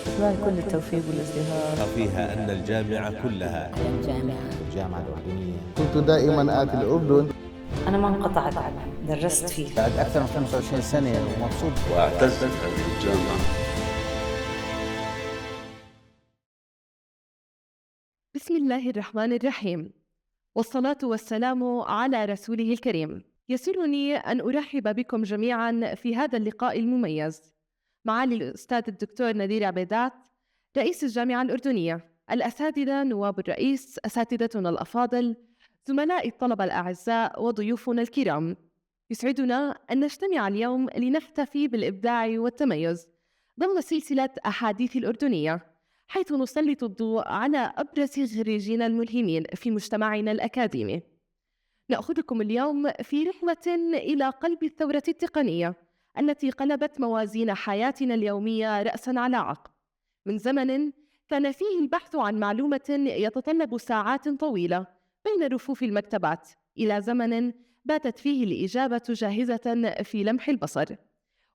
أتمنى كل التوفيق والازدهار. فيها أن الجامعة كلها الجامعة الأردنية. كنت دائما آتي الأردن. أنا ما انقطعت عنه، درست فيه بعد أكثر من 25 سنة ومبسوط. وأعتز بهذه الجامعة. بسم الله الرحمن الرحيم، والصلاة والسلام على رسوله الكريم. يسرني أن أرحب بكم جميعاً في هذا اللقاء المميز. معالي الأستاذ الدكتور نذير عبيدات، رئيس الجامعة الأردنية، الأساتذة نواب الرئيس، أساتذتنا الأفاضل، زملاء الطلبة الأعزاء وضيوفنا الكرام. يسعدنا أن نجتمع اليوم لنحتفي بالإبداع والتميز ضمن سلسلة أحاديث الأردنية، حيث نسلط الضوء على أبرز خريجينا الملهمين في مجتمعنا الأكاديمي. نأخذكم اليوم في رحلة إلى قلب الثورة التقنية التي قلبت موازين حياتنا اليومية رأساً على عقب، من زمن كان فيه البحث عن معلومة يتطلب ساعات طويلة بين رفوف المكتبات، إلى زمن باتت فيه الإجابة جاهزة في لمح البصر،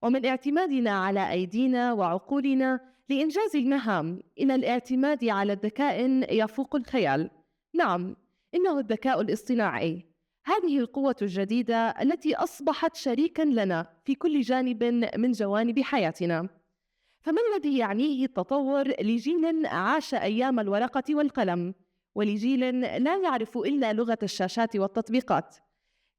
ومن اعتمادنا على أيدينا وعقولنا لإنجاز المهام إلى الاعتماد على الذكاء يفوق الخيال. نعم، إنه الذكاء الاصطناعي، هذه القوة الجديدة التي أصبحت شريكاً لنا في كل جانب من جوانب حياتنا. فما الذي يعنيه التطور لجيل عاش أيام الورقة والقلم، ولجيل لا يعرف إلا لغة الشاشات والتطبيقات؟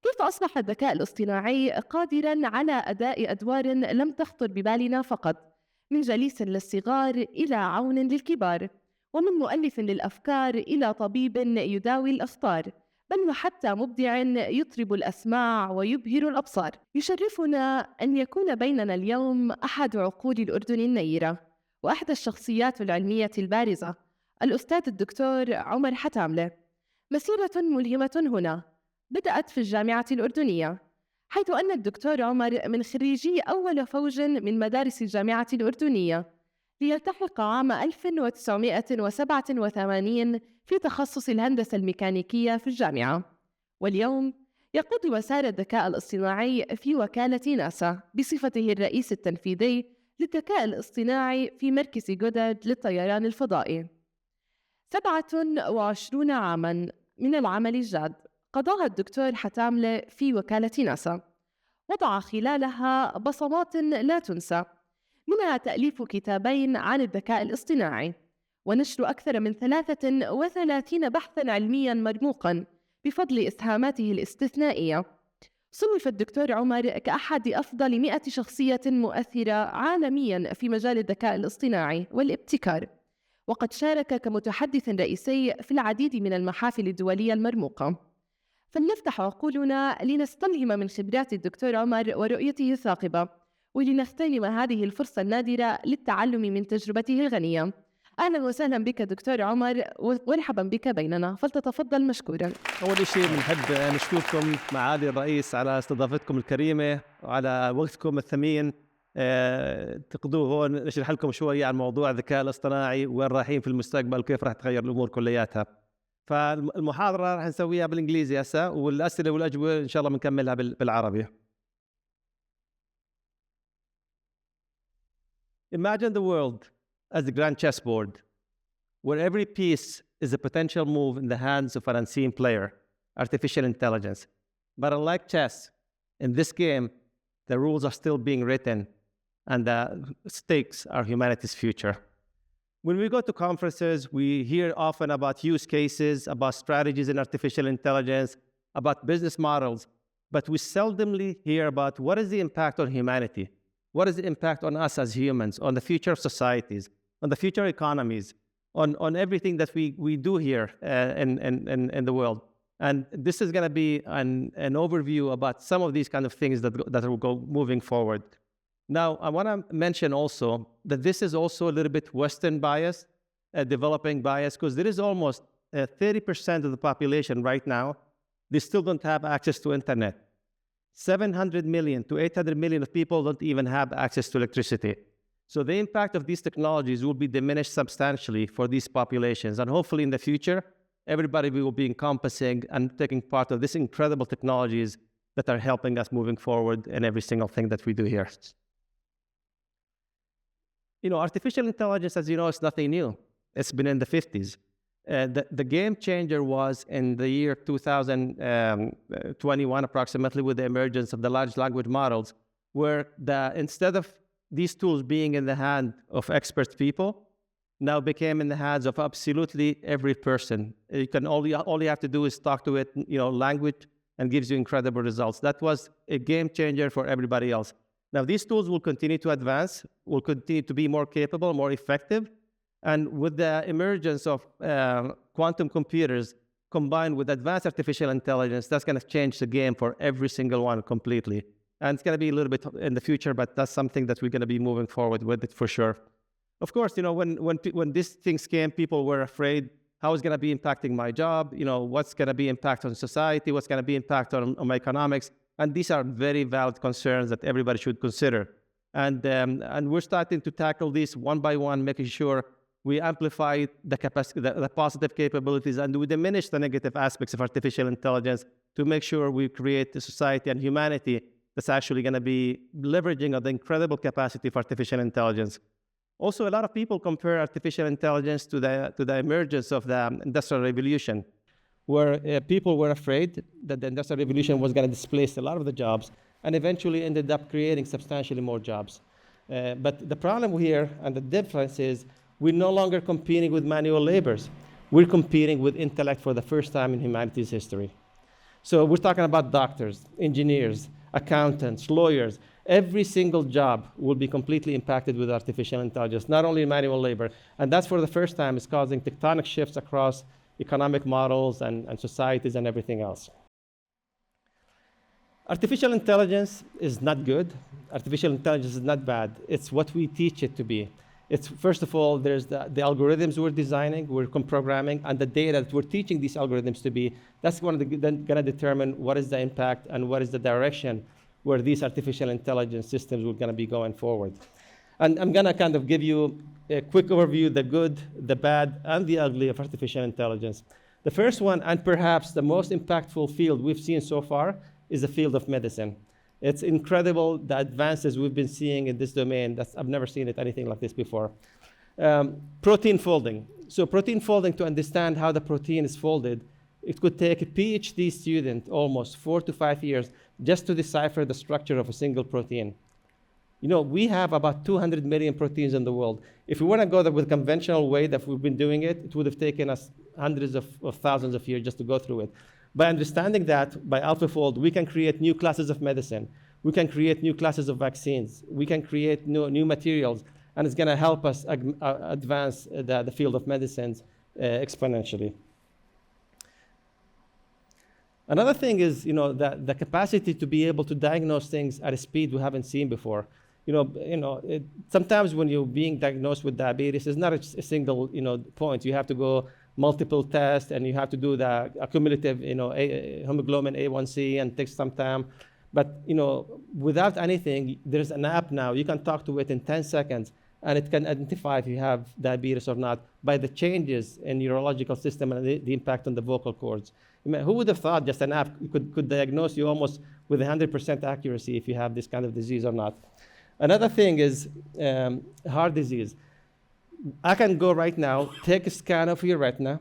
كيف أصبح الذكاء الاصطناعي قادراً على أداء أدوار لم تخطر ببالنا فقط، من جليس للصغار إلى عون للكبار، ومن مؤلف للأفكار إلى طبيب يداوي الأخطار، بل وحتى مبدع يطرب الأسماع ويبهر الأبصار؟ يشرفنا أن يكون بيننا اليوم أحد عقول الأردن النيرة وأحد الشخصيات العلمية البارزة، الأستاذ الدكتور عمر حتاملة. مسيرة ملهمة هنا بدأت في الجامعة الأردنية، حيث أن الدكتور عمر من خريجي أول فوج من مدارس الجامعة الأردنية، ليلتحق عام 1987 في تخصص الهندسة الميكانيكية في الجامعة، واليوم يقود مسار الذكاء الاصطناعي في وكالة ناسا بصفته الرئيس التنفيذي للذكاء الاصطناعي في مركز جودد للطيران الفضائي. 27 عاماً من العمل الجاد قضاها الدكتور حتاملة في وكالة ناسا، وضع خلالها بصمات لا تنسى، منها تأليف كتابين عن الذكاء الاصطناعي، ونشر أكثر من 33 بحثاً علمياً مرموقاً بفضل إسهاماته الاستثنائية. صنف الدكتور عمر كأحد أفضل 100 شخصية مؤثرة عالمياً في مجال الذكاء الاصطناعي والابتكار، وقد شارك كمتحدث رئيسي في العديد من المحافل الدولية المرموقة. فلنفتح عقولنا لنستلهم من خبرات الدكتور عمر ورؤيته الثاقبة، ولنغتنم هذه الفرصة النادرة للتعلم من تجربته الغنية. أهلا وسهلا بك دكتور عمر، ومرحبا بك بيننا، فلتتفضل مشكورا. أول شيء بنحب نشكركم معالي الرئيس على استضافتكم الكريمة وعلى وقتكم الثمين. تقضوه هون نشرح لكم شوية عن موضوع الذكاء الاصطناعي وين رايحين في المستقبل وكيف راح تغير الأمور كلياتها. فالمحاضرة راح نسويها بالإنجليزي هسه، والأسئلة والأجوبة إن شاء الله بنكملها بالعربي. Imagine the world as a grand chessboard, where every piece is a potential move in the hands of an unseen player, artificial intelligence. But unlike chess, in this game, the rules are still being written, and the stakes are humanity's future. When we go to conferences, we hear often about use cases, about strategies in artificial intelligence, about business models, but we seldomly hear about what is the impact on humanity, what is the impact on us as humans, on the future of societies, on the future economies, on everything that we do here in the world. And this is going to be an overview about some of these kind of things that will go moving forward. Now, I want to mention also that this is also a little bit Western bias, developing bias, because there is almost 30% of the population right now, they still don't have access to internet. 700 million to 800 million of people don't even have access to electricity. So the impact of these technologies will be diminished substantially for these populations. And hopefully in the future, everybody will be encompassing and taking part of these incredible technologies that are helping us moving forward in every single thing that we do here. artificial intelligence, as you know, is nothing new. It's been in the 50s. The game changer was in the year 2021, approximately, with the emergence of the large language models, where instead of these tools being in the hand of expert people, now became in the hands of absolutely every person. You can all you have to do is talk to it, language, and gives you incredible results. That was a game changer for everybody else. Now, these tools will continue to advance, will continue to be more capable, more effective. And with the emergence of quantum computers combined with advanced artificial intelligence, that's going to change the game for every single one completely. And it's going to be a little bit in the future, but that's something that we're going to be moving forward with it for sure. Of course, when these things came, people were afraid, how is it going to be impacting my job? What's going to be impact on society? What's going to be impact on my economics? And these are very valid concerns that everybody should consider. And we're starting to tackle these one by one, making sure we amplify the capacity, the positive capabilities, and we diminish the negative aspects of artificial intelligence to make sure we create a society and humanity that's actually going to be leveraging the incredible capacity of artificial intelligence. Also, a lot of people compare artificial intelligence to the emergence of the Industrial Revolution, where people were afraid that the Industrial Revolution was going to displace a lot of the jobs and eventually ended up creating substantially more jobs. But the problem here and the difference is we're no longer competing with manual labors. We're competing with intellect for the first time in humanity's history. So we're talking about doctors, engineers, accountants, lawyers. Every single job will be completely impacted with artificial intelligence, not only manual labor. And that's for the first time. It's causing tectonic shifts across economic models and societies and everything else. Artificial intelligence is not good. Artificial intelligence is not bad. It's what we teach it to be. It's, first of all, there's the algorithms we're designing, we're programming, and the data that we're teaching these algorithms to be. That's going to determine what is the impact and what is the direction where these artificial intelligence systems are going to be going forward. And I'm going to kind of give you a quick overview, the good, the bad, and the ugly of artificial intelligence. The first one, and perhaps the most impactful field we've seen so far, is the field of medicine. It's incredible the advances we've been seeing in this domain. I've never seen anything like this before. Protein folding. So protein folding, to understand how the protein is folded, it could take a PhD student almost 4 to 5 years just to decipher the structure of a single protein. We have about 200 million proteins in the world. If we want to go with the conventional way that we've been doing it, it would have taken us hundreds of thousands of years just to go through it. By understanding that, by AlphaFold, we can create new classes of medicine. We can create new classes of vaccines. We can create new materials, and it's going to help us advance the field of medicines exponentially. Another thing is, the capacity to be able to diagnose things at a speed we haven't seen before. Sometimes when you're being diagnosed with diabetes, it's not a single, point. You have to go multiple tests, and you have to do the cumulative, hemoglobin A1C, and takes some time. But, without anything, there's an app now. You can talk to it in 10 seconds, and it can identify if you have diabetes or not by the changes in neurological system and the impact on the vocal cords. Who would have thought just an app could diagnose you almost with 100% accuracy if you have this kind of disease or not? Another thing is heart disease. I can go right now, take a scan of your retina,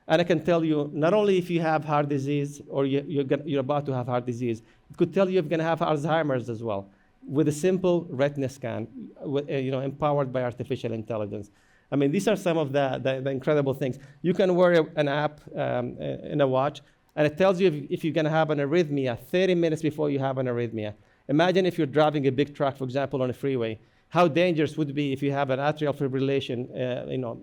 and I can tell you not only if you have heart disease or you're about to have heart disease, it could tell you if you're going to have Alzheimer's as well, with a simple retina scan, empowered by artificial intelligence. I mean, these are some of the incredible things. You can wear an app in a watch, and it tells you if you're going to have an arrhythmia 30 minutes before you have an arrhythmia. Imagine if you're driving a big truck, for example, on a freeway. How dangerous would it be if you have an atrial fibrillation,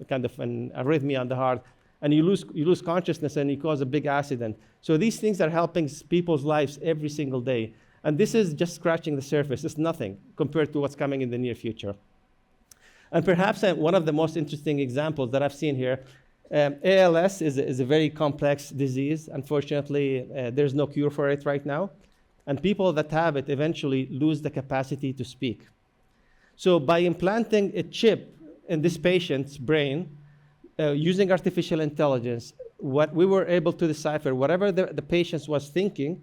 kind of an arrhythmia on the heart, and you lose consciousness and you cause a big accident. So these things are helping people's lives every single day. And this is just scratching the surface. It's nothing compared to what's coming in the near future. And perhaps one of the most interesting examples that I've seen here, ALS is a very complex disease. Unfortunately, there's no cure for it right now. And people that have it eventually lose the capacity to speak. So by implanting a chip in this patient's brain, using artificial intelligence, what we were able to decipher whatever the patient was thinking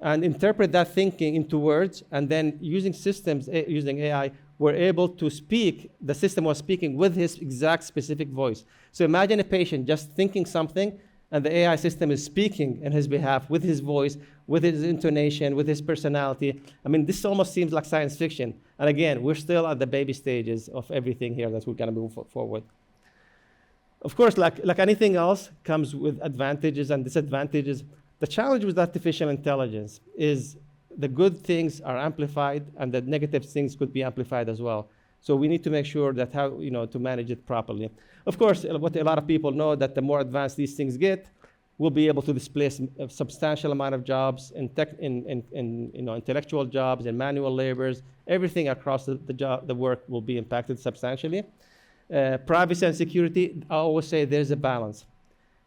and interpret that thinking into words, and then using systems, using AI, were able to speak, the system was speaking with his exact specific voice. So imagine a patient just thinking something, and the AI system is speaking in his behalf with his voice, with his intonation, with his personality. I mean, this almost seems like science fiction. And again, we're still at the baby stages of everything here that we're going to move forward. Of course, like anything else, comes with advantages and disadvantages. The challenge with artificial intelligence is the good things are amplified and the negative things could be amplified as well. So we need to make sure that how, to manage it properly. Of course, what a lot of people know that the more advanced these things get, we'll be able to displace a substantial amount of jobs in intellectual jobs and manual labors. Everything across the work will be impacted substantially. Privacy and security, I always say there's a balance.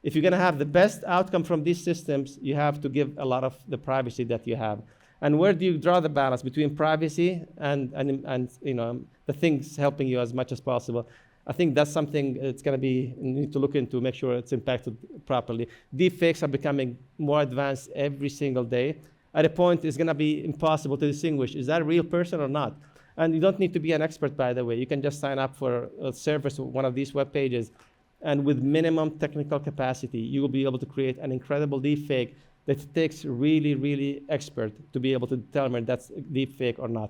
If you're going to have the best outcome from these systems, you have to give a lot of the privacy that you have. And where do you draw the balance between privacy and the things helping you as much as possible? I think that's something it's going to be, you need to look into, make sure it's impacted properly. Deepfakes are becoming more advanced every single day. At a point, it's going to be impossible to distinguish, is that a real person or not? And you don't need to be an expert, by the way. You can just sign up for a service, one of these web pages, and with minimum technical capacity, you will be able to create an incredible deepfake that takes really, really expert to be able to determine that's deepfake or not.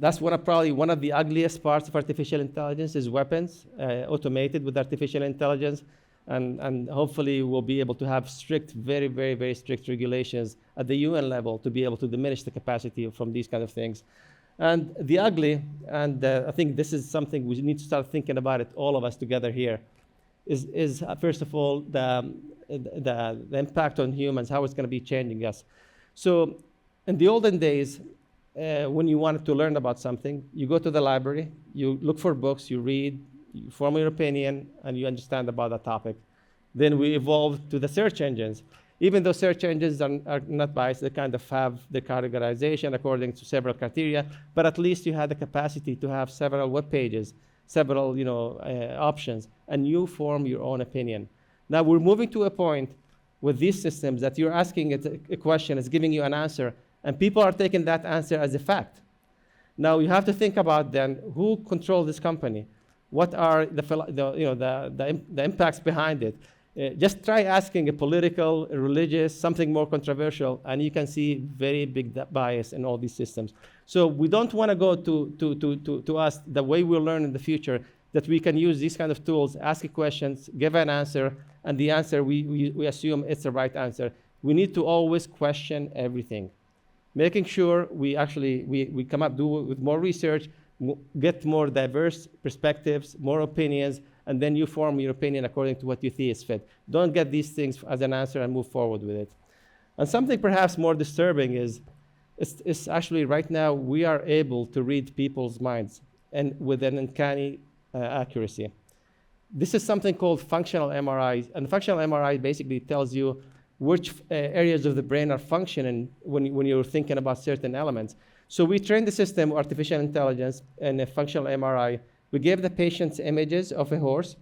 That's probably one of the ugliest parts of artificial intelligence is weapons, automated with artificial intelligence. And hopefully we'll be able to have strict, very, very, very strict regulations at the UN level to be able to diminish the capacity from these kind of things. And the ugly, and I think this is something we need to start thinking about it, all of us together here, is first of all, the impact on humans, how it's going to be changing us. So in the olden days, when you wanted to learn about something, you go to the library, you look for books, you read, you form your opinion, and you understand about the topic. Then we evolved to the search engines. Even though search engines are not biased, they kind of have the categorization according to several criteria, but at least you had the capacity to have several web pages, several options, and you form your own opinion. Now we're moving to a point with these systems that you're asking it a question, it's giving you an answer, and people are taking that answer as a fact. Now you have to think about then who controls this company, what are the impacts behind it. Just try asking a political, a religious, something more controversial, and you can see very big bias in all these systems. So we don't want to go to us the way we'll learn in the future, that we can use these kind of tools, ask questions, give an answer, and the answer we assume it's the right answer. We need to always question everything, making sure we come up with more research, get more diverse perspectives, more opinions, and then you form your opinion according to what you see is fit. Don't get these things as an answer and move forward with it. And something perhaps more disturbing is, it's actually right now we are able to read people's minds and with an uncanny accuracy. This is something called functional MRI, and functional MRI basically tells you which areas of the brain are functioning when you're thinking about certain elements. So we trained the system, artificial intelligence, and a functional MRI. We gave the patients images of a horse,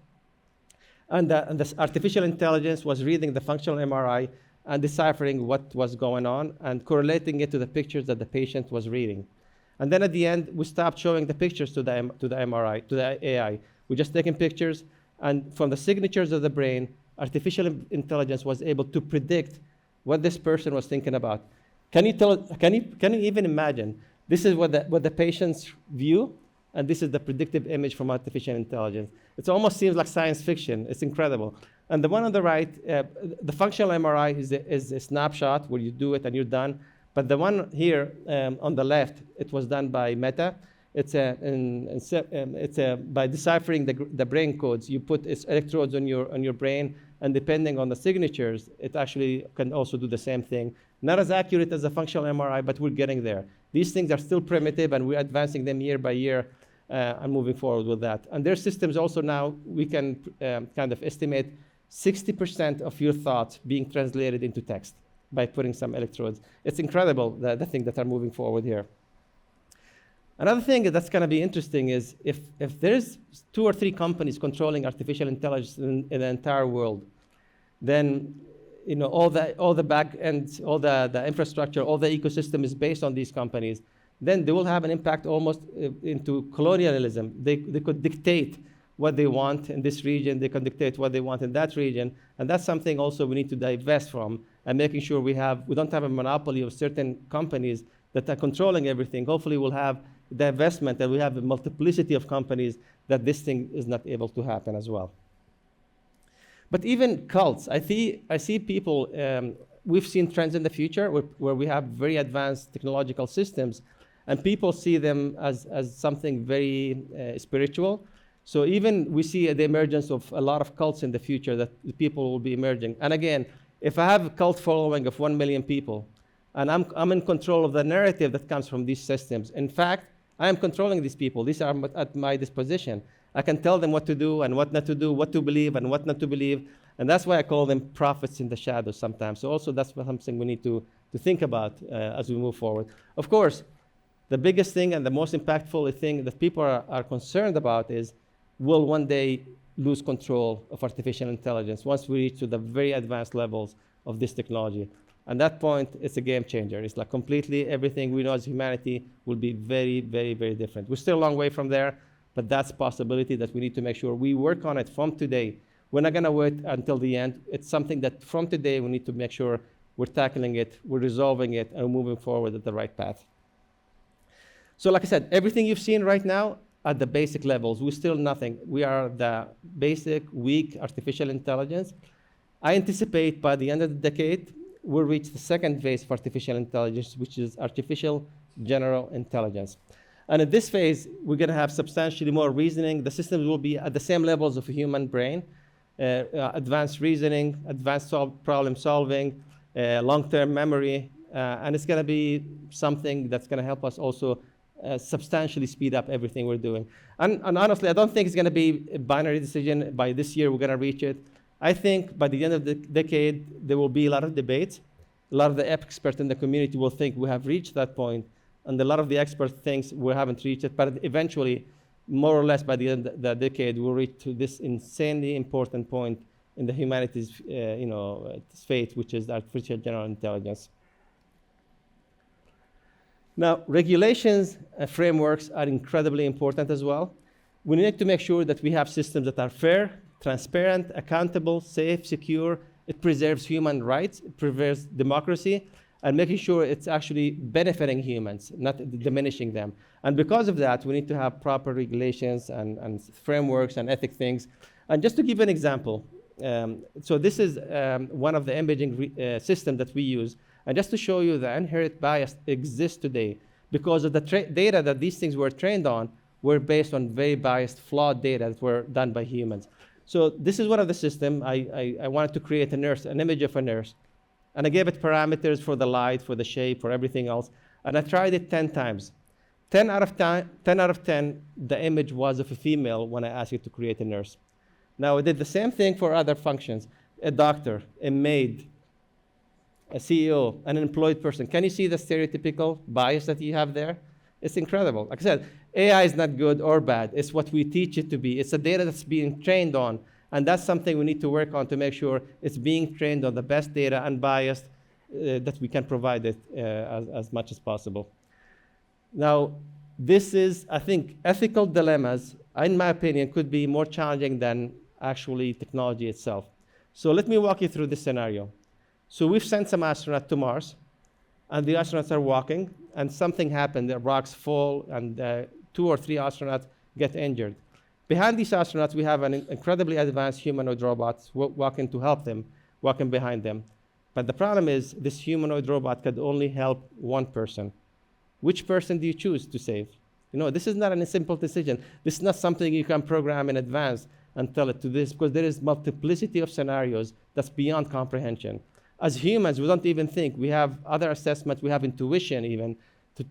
and this artificial intelligence was reading the functional MRI and deciphering what was going on and correlating it to the pictures that the patient was reading. And then at the end, we stopped showing the pictures to the MRI, to the AI. We just taking pictures, and from the signatures of the brain, artificial intelligence was able to predict what this person was thinking about. Can you even imagine? This is what the patient's view, and this is the predictive image from artificial intelligence. It almost seems like science fiction. It's incredible. And the one on the right, the functional MRI is a snapshot where you do it and you're done. But the one here on the left, it was done by Meta. It's by deciphering the brain codes. You put electrodes on your brain, and depending on the signatures, it actually can also do the same thing. Not as accurate as a functional MRI, but we're getting there. These things are still primitive, and we're advancing them year by year and moving forward with that. And their systems also now, we can kind of estimate 60% of your thoughts being translated into text by putting some electrodes. It's incredible, the thing that are moving forward here. Another thing that's going to be interesting is if there's 2 or 3 companies controlling artificial intelligence in the entire world, then all the back end, all the infrastructure, all the ecosystem is based on these companies. then they will have an impact almost into colonialism. They could dictate what they want in this region, they can dictate what they want in that region, and that's something also we need to divest from, and making sure we don't have a monopoly of certain companies that are controlling everything. Hopefully we'll have divestment, and we have a multiplicity of companies that this thing is not able to happen as well. But even cults, I see people, we've seen trends in the future where we have very advanced technological systems, and people see them as something very spiritual. So even we see the emergence of a lot of cults in the future that people will be emerging. And again, if I have a cult following of 1 million people, and I'm in control of the narrative that comes from these systems, in fact, I am controlling these people. These are at my disposition. I can tell them what to do and what not to do, what to believe and what not to believe. And that's why I call them prophets in the shadows sometimes. So also that's something we need to think about as we move forward. Of course, the biggest thing and the most impactful thing that people are concerned about is, will one day lose control of artificial intelligence once we reach to the very advanced levels of this technology. At that point, it's a game changer. It's like completely everything we know as humanity will be very, very, very different. We're still a long way from there, but that's a possibility that we need to make sure we work on it from today. We're not gonna wait until the end. It's something that from today we need to make sure we're tackling it, we're resolving it, and we're moving forward at the right path. So like I said, everything you've seen right now at the basic levels, we're still nothing. We are the basic, weak artificial intelligence. I anticipate by the end of the decade, we'll reach the second phase of artificial intelligence, which is artificial general intelligence. And at this phase, we're going to have substantially more reasoning. The systems will be at the same levels of a human brain, advanced reasoning, advanced problem solving, long-term memory, and it's going to be something that's going to help us also substantially speed up everything we're doing. And honestly, I don't think it's going to be a binary decision. By this year, we're going to reach it. I think by the end of the decade, there will be a lot of debates. A lot of the experts in the community will think we have reached that point, and a lot of the experts think we haven't reached it. But eventually, more or less by the end of the decade, we'll reach to this insanely important point in the humanity's fate, which is artificial general intelligence. Now, regulations and frameworks are incredibly important as well. We need to make sure that we have systems that are fair, transparent, accountable, safe, secure. It preserves human rights, it preserves democracy, and making sure it's actually benefiting humans, not diminishing them. And because of that, we need to have proper regulations and frameworks and ethic things. And just to give an example, so this is one of the imaging systems that we use. And just to show you the inherent bias exists today, because of the data that these things were trained on were based on very biased, flawed data that were done by humans. So this is one of the systems. I wanted to create a nurse, an image of a nurse. And I gave it parameters for the light, for the shape, for everything else. And I tried it 10 times. 10 out of 10, the image was of a female when I asked it to create a nurse. Now, I did the same thing for other functions. A doctor, a maid, a CEO, an employed person. Can you see the stereotypical bias that you have there? It's incredible. Like I said, AI is not good or bad. It's what we teach it to be. It's the data that's being trained on. And that's something we need to work on to make sure it's being trained on the best data, unbiased, that we can provide it as much as possible. Now, this is, I think, ethical dilemmas, in my opinion, could be more challenging than actually technology itself. So let me walk you through this scenario. So we've sent some astronauts to Mars, and the astronauts are walking, and something happened. The rocks fall, and 2 or 3 astronauts get injured. Behind these astronauts, we have an incredibly advanced humanoid robots walking to help them, walking behind them. But the problem is, this humanoid robot could only help one person. Which person do you choose to save? You know, this is not a simple decision. This is not something you can program in advance and tell it to this, because there is multiplicity of scenarios that's beyond comprehension. As humans, we don't even think. We have other assessments, we have intuition even,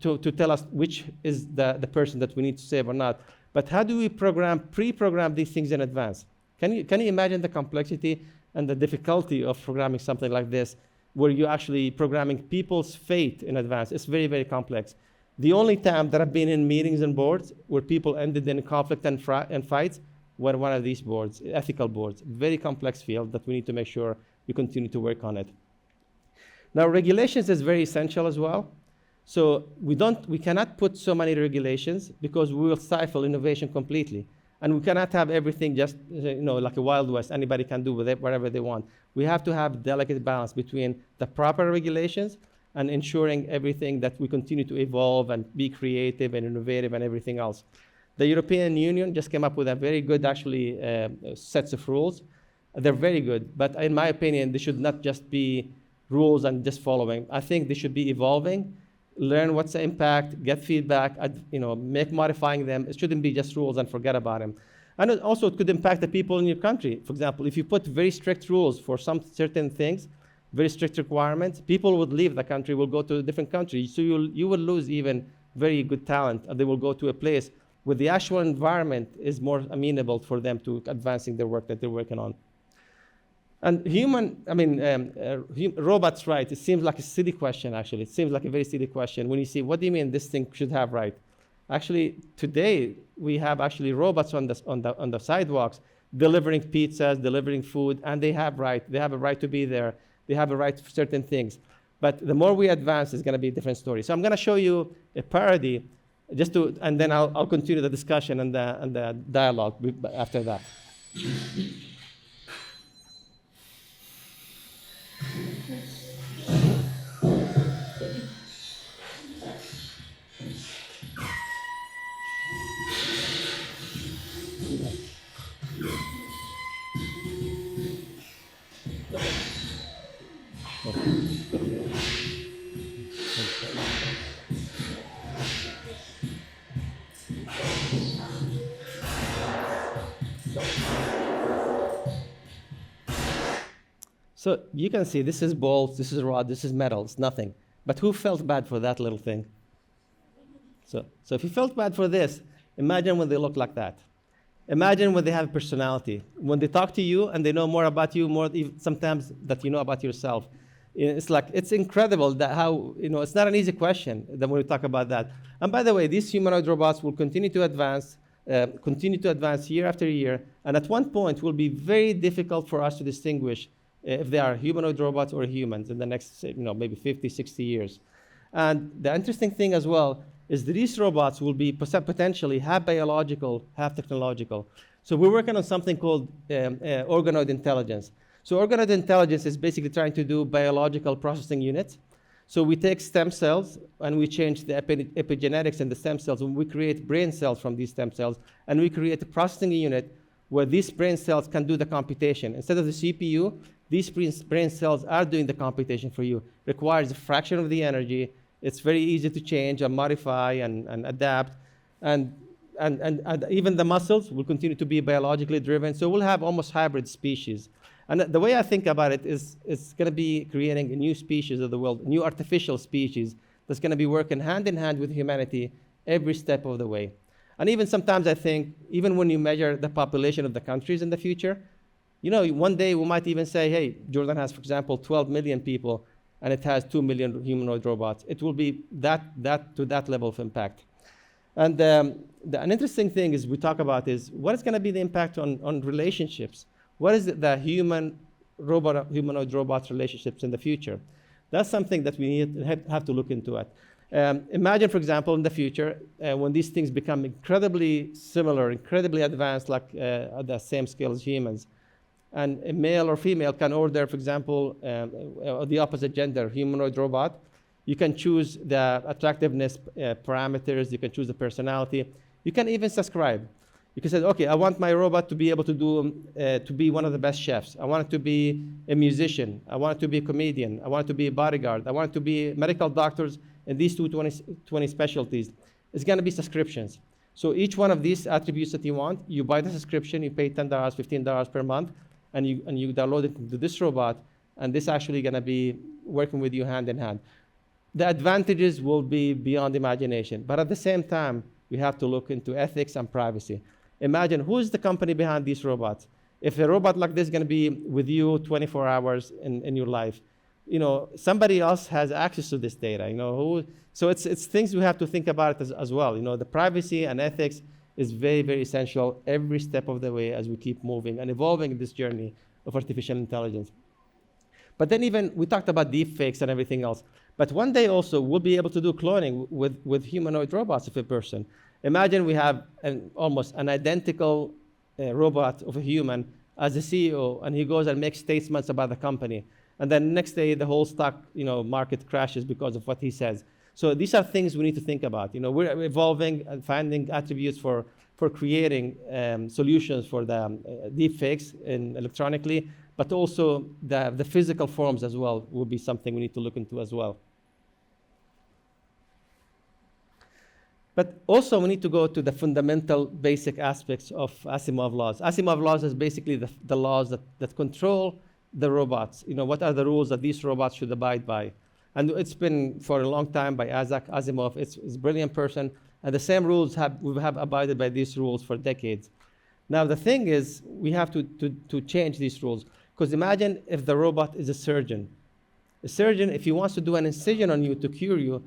to tell us which is the person that we need to save or not. But how do we pre-program these things in advance? Can you imagine the complexity and the difficulty of programming something like this, where you're actually programming people's fate in advance? It's very, very complex. The only time that I've been in meetings and boards where people ended in conflict and fights were one of these boards, ethical boards. Very complex field that we need to make sure we continue to work on it. Now, regulations is very essential as well. So we cannot put so many regulations because we will stifle innovation completely. And we cannot have everything just, like a Wild West. Anybody can do with it whatever they want. We have to have a delicate balance between the proper regulations and ensuring everything that we continue to evolve and be creative and innovative and everything else. The European Union just came up with a very good, actually, sets of rules. They're very good, but in my opinion, they should not just be rules and just following. I think they should be evolving, learn what's the impact, get feedback, make modifying them. It shouldn't be just rules and forget about them. And also, it could impact the people in your country. For example, if you put very strict rules for some certain things, very strict requirements, people would leave the country, will go to a different country. So you will lose even very good talent, and they will go to a place where the actual environment is more amenable for them to advancing their work that they're working on. And robots, right? It seems like a silly question, actually. It seems like a very silly question when you see, what do you mean this thing should have right? Actually, today, we have actually robots on the sidewalks delivering pizzas, delivering food, and they have right. They have a right to be there. They have a right to certain things. But the more we advance, it's going to be a different story. So I'm going to show you a parody, and then I'll continue the discussion and the dialogue after that. So you can see this is bolts, this is rod, this is metal, it's nothing. But who felt bad for that little thing? So if you felt bad for this, imagine when they look like that. Imagine when they have personality, when they talk to you and they know more about you, more sometimes that you know about yourself. It's incredible that how, it's not an easy question that when we talk about that. And by the way, these humanoid robots will continue to advance year after year. And at one point, it will be very difficult for us to distinguish if they are humanoid robots or humans in the next, maybe 50, 60 years. And the interesting thing as well is that these robots will be potentially half biological, half technological. So we're working on something called organoid intelligence. So organoid intelligence is basically trying to do biological processing units. So we take stem cells and we change the epigenetics in the stem cells, and we create brain cells from these stem cells, and we create a processing unit where these brain cells can do the computation. Instead of the CPU, these brain cells are doing the computation for you. Requires a fraction of the energy. It's very easy to change and modify and adapt. And even the muscles will continue to be biologically driven. So we'll have almost hybrid species. And the way I think about it is it's going to be creating a new species of the world, a new artificial species that's going to be working hand in hand with humanity every step of the way. And even sometimes I think, even when you measure the population of the countries in the future, one day we might even say, hey, Jordan has, for example, 12 million people, and it has 2 million humanoid robots. It will be to that level of impact. And an interesting thing is we talk about is what is going to be the impact on relationships? What is the humanoid robot relationships in the future? That's something that we have to look into it. Imagine, for example, in the future, when these things become incredibly similar, incredibly advanced, like at the same scale as humans, and a male or female can order, for example, the opposite gender humanoid robot. You can choose the attractiveness parameters. You can choose the personality. You can even subscribe. You can say, okay, I want my robot to be able to be one of the best chefs. I want it to be a musician. I want it to be a comedian. I want it to be a bodyguard. I want it to be medical doctors in these 20 specialties. It's going to be subscriptions. So each one of these attributes that you want, you buy the subscription, you pay $10, $15 per month, and you download it into this robot, and this actually going to be working with you hand in hand. The advantages will be beyond imagination, but at the same time, we have to look into ethics and privacy. Imagine who's the company behind these robots. If a robot like this is going to be with you 24 hours in your life, somebody else has access to this data. So it's things we have to think about as well. The privacy and ethics is very, very essential every step of the way as we keep moving and evolving in this journey of artificial intelligence. But then even we talked about deep fakes and everything else. But one day also, we'll be able to do cloning with humanoid robots of a person. Imagine we have almost an identical robot of a human as a CEO, and he goes and makes statements about the company. And then next day, the whole stock market crashes because of what he says. So these are things we need to think about. We're evolving and finding attributes for creating solutions for the deep fakes electronically, but also the physical forms as well will be something we need to look into as well. But also we need to go to the fundamental basic aspects of Asimov laws. Asimov laws is basically the laws that control the robots. What are the rules that these robots should abide by? And it's been for a long time by Isaac Asimov. It's a brilliant person. And the same rules we have abided by these rules for decades. Now the thing is, we have to change these rules. Because imagine if the robot is a surgeon. A surgeon, if he wants to do an incision on you to cure you,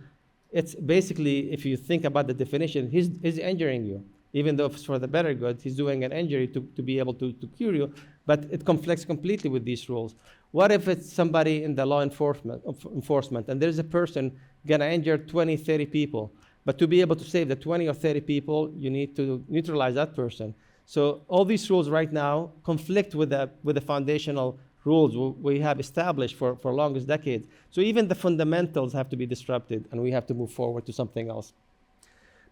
it's basically, if you think about the definition, he's injuring you. Even though it's for the better good, he's doing an injury to be able to cure you, but it conflicts completely with these rules. What if it's somebody in the law enforcement and there's a person gonna injure 20, 30 people, but to be able to save the 20 or 30 people, you need to neutralize that person. So all these rules right now conflict with the foundational rules we have established for longest decades. So even the fundamentals have to be disrupted, and we have to move forward to something else.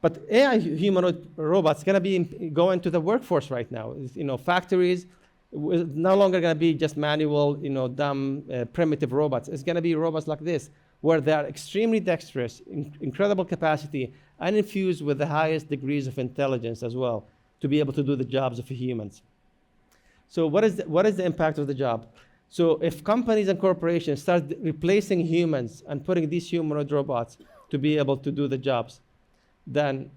But AI humanoid robots going to go into the workforce right now. Factories no longer going to be just manual, dumb, primitive robots. It's going to be robots like this, where they are extremely dexterous, incredible capacity, and infused with the highest degrees of intelligence as well, to be able to do the jobs of humans. So what is the impact of the job? So if companies and corporations start replacing humans and putting these humanoid robots to be able to do the jobs, then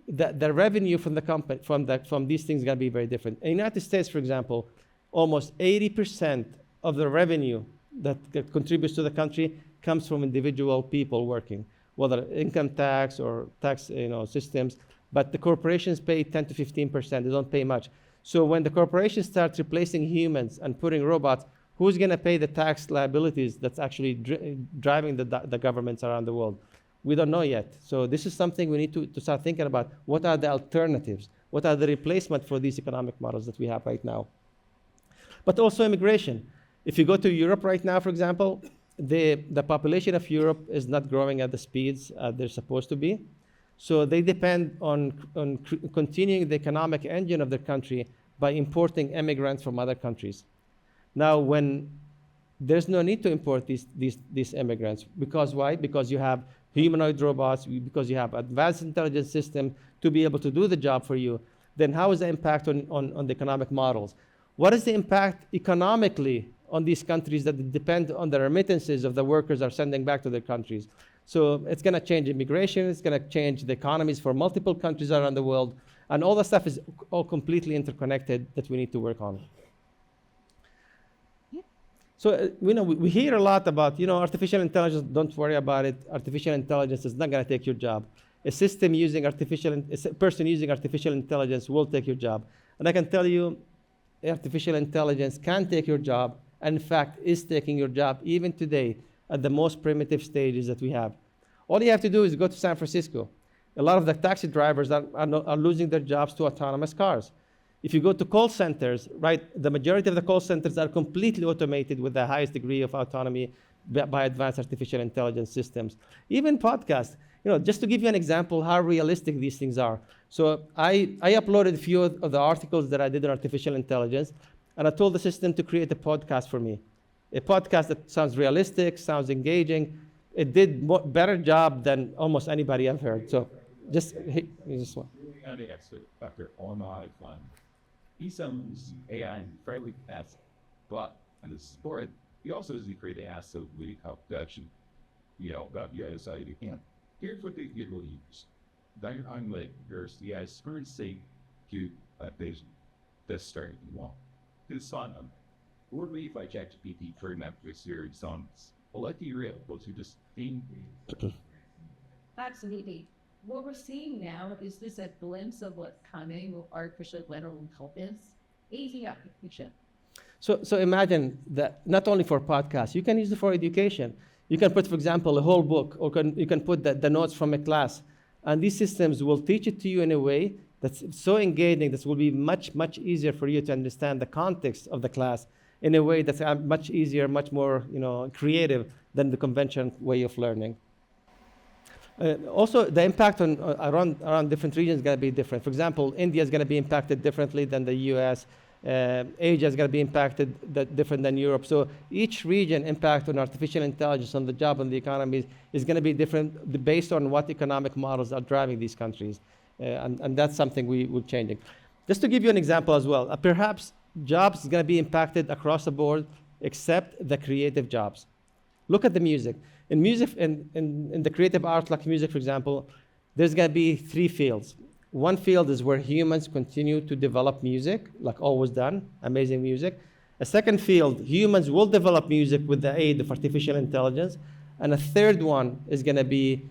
the revenue from the company from these things is going to be very different. In the United States, for example, almost 80% of the revenue that contributes to the country comes from individual people working, whether income tax or tax systems. But the corporations pay 10 to 15%. They don't pay much. So when the corporations start replacing humans and putting robots, who's going to pay the tax liabilities that's actually driving the governments around the world? We don't know yet. So this is something we need to start thinking about. What are the alternatives? What are the replacement for these economic models that we have right now? But also immigration. If you go to Europe right now, for example, the population of Europe is not growing at the speeds they're supposed to be. So they depend on continuing the economic engine of their country by importing immigrants from other countries. Now, when there's no need to import these immigrants, because why? Because you have humanoid robots, because you have advanced intelligence systems to be able to do the job for you, then how is the impact on the economic models? What is the impact economically on these countries that depend on the remittances of the workers are sending back to their countries? So it's going to change immigration, it's going to change the economies for multiple countries around the world, and all that stuff is all completely interconnected that we need to work on. So we hear a lot about artificial intelligence. Don't worry about it. Artificial intelligence is not going to take your job. A person using artificial intelligence will take your job. And I can tell you, artificial intelligence can take your job, and in fact is taking your job even today at the most primitive stages that we have. All you have to do is go to San Francisco. A lot of the taxi drivers are losing their jobs to autonomous cars. If you go to call centers, right, the majority of the call centers are completely automated with the highest degree of autonomy by advanced artificial intelligence systems. Even podcasts, just to give you an example how realistic these things are. So I uploaded a few of the articles that I did on artificial intelligence, and I told the system to create a podcast for me. A podcast that sounds realistic, sounds engaging. It did better job than almost anybody I've heard. So just one. And the expert, Dr. Omar, he's someone who's AI fairly fast, but on the sport, he also is create the asset with how production, about the other side you can. Here's what they will use. Dr. Hatamleh, there's the AI's current state to adaptation that's starting to walk. This on or if I check GPT for Netflix series on what you're able to just think. Absolutely. What we're seeing now is this a glimpse of what's coming with artificial general intelligence, easy application. So imagine that not only for podcasts, you can use it for education. You can put, for example, a whole book, or you can put the notes from a class. And these systems will teach it to you in a way that's so engaging that will be much, much easier for you to understand the context of the class in a way that's much easier, much more creative than the conventional way of learning. Also, the impact around different regions is going to be different. For example, India is going to be impacted differently than the US. Asia is going to be impacted different than Europe. So each region impact on artificial intelligence, on the job, on the economy is going to be different based on what economic models are driving these countries. And that's something we're changing. Just to give you an example as well, perhaps jobs is going to be impacted across the board except the creative jobs. Look at the music. In music, in the creative arts like music, for example, there's going to be 3 fields. One field is where humans continue to develop music, like always done, amazing music. A second field, humans will develop music with the aid of artificial intelligence. And a third one is going to be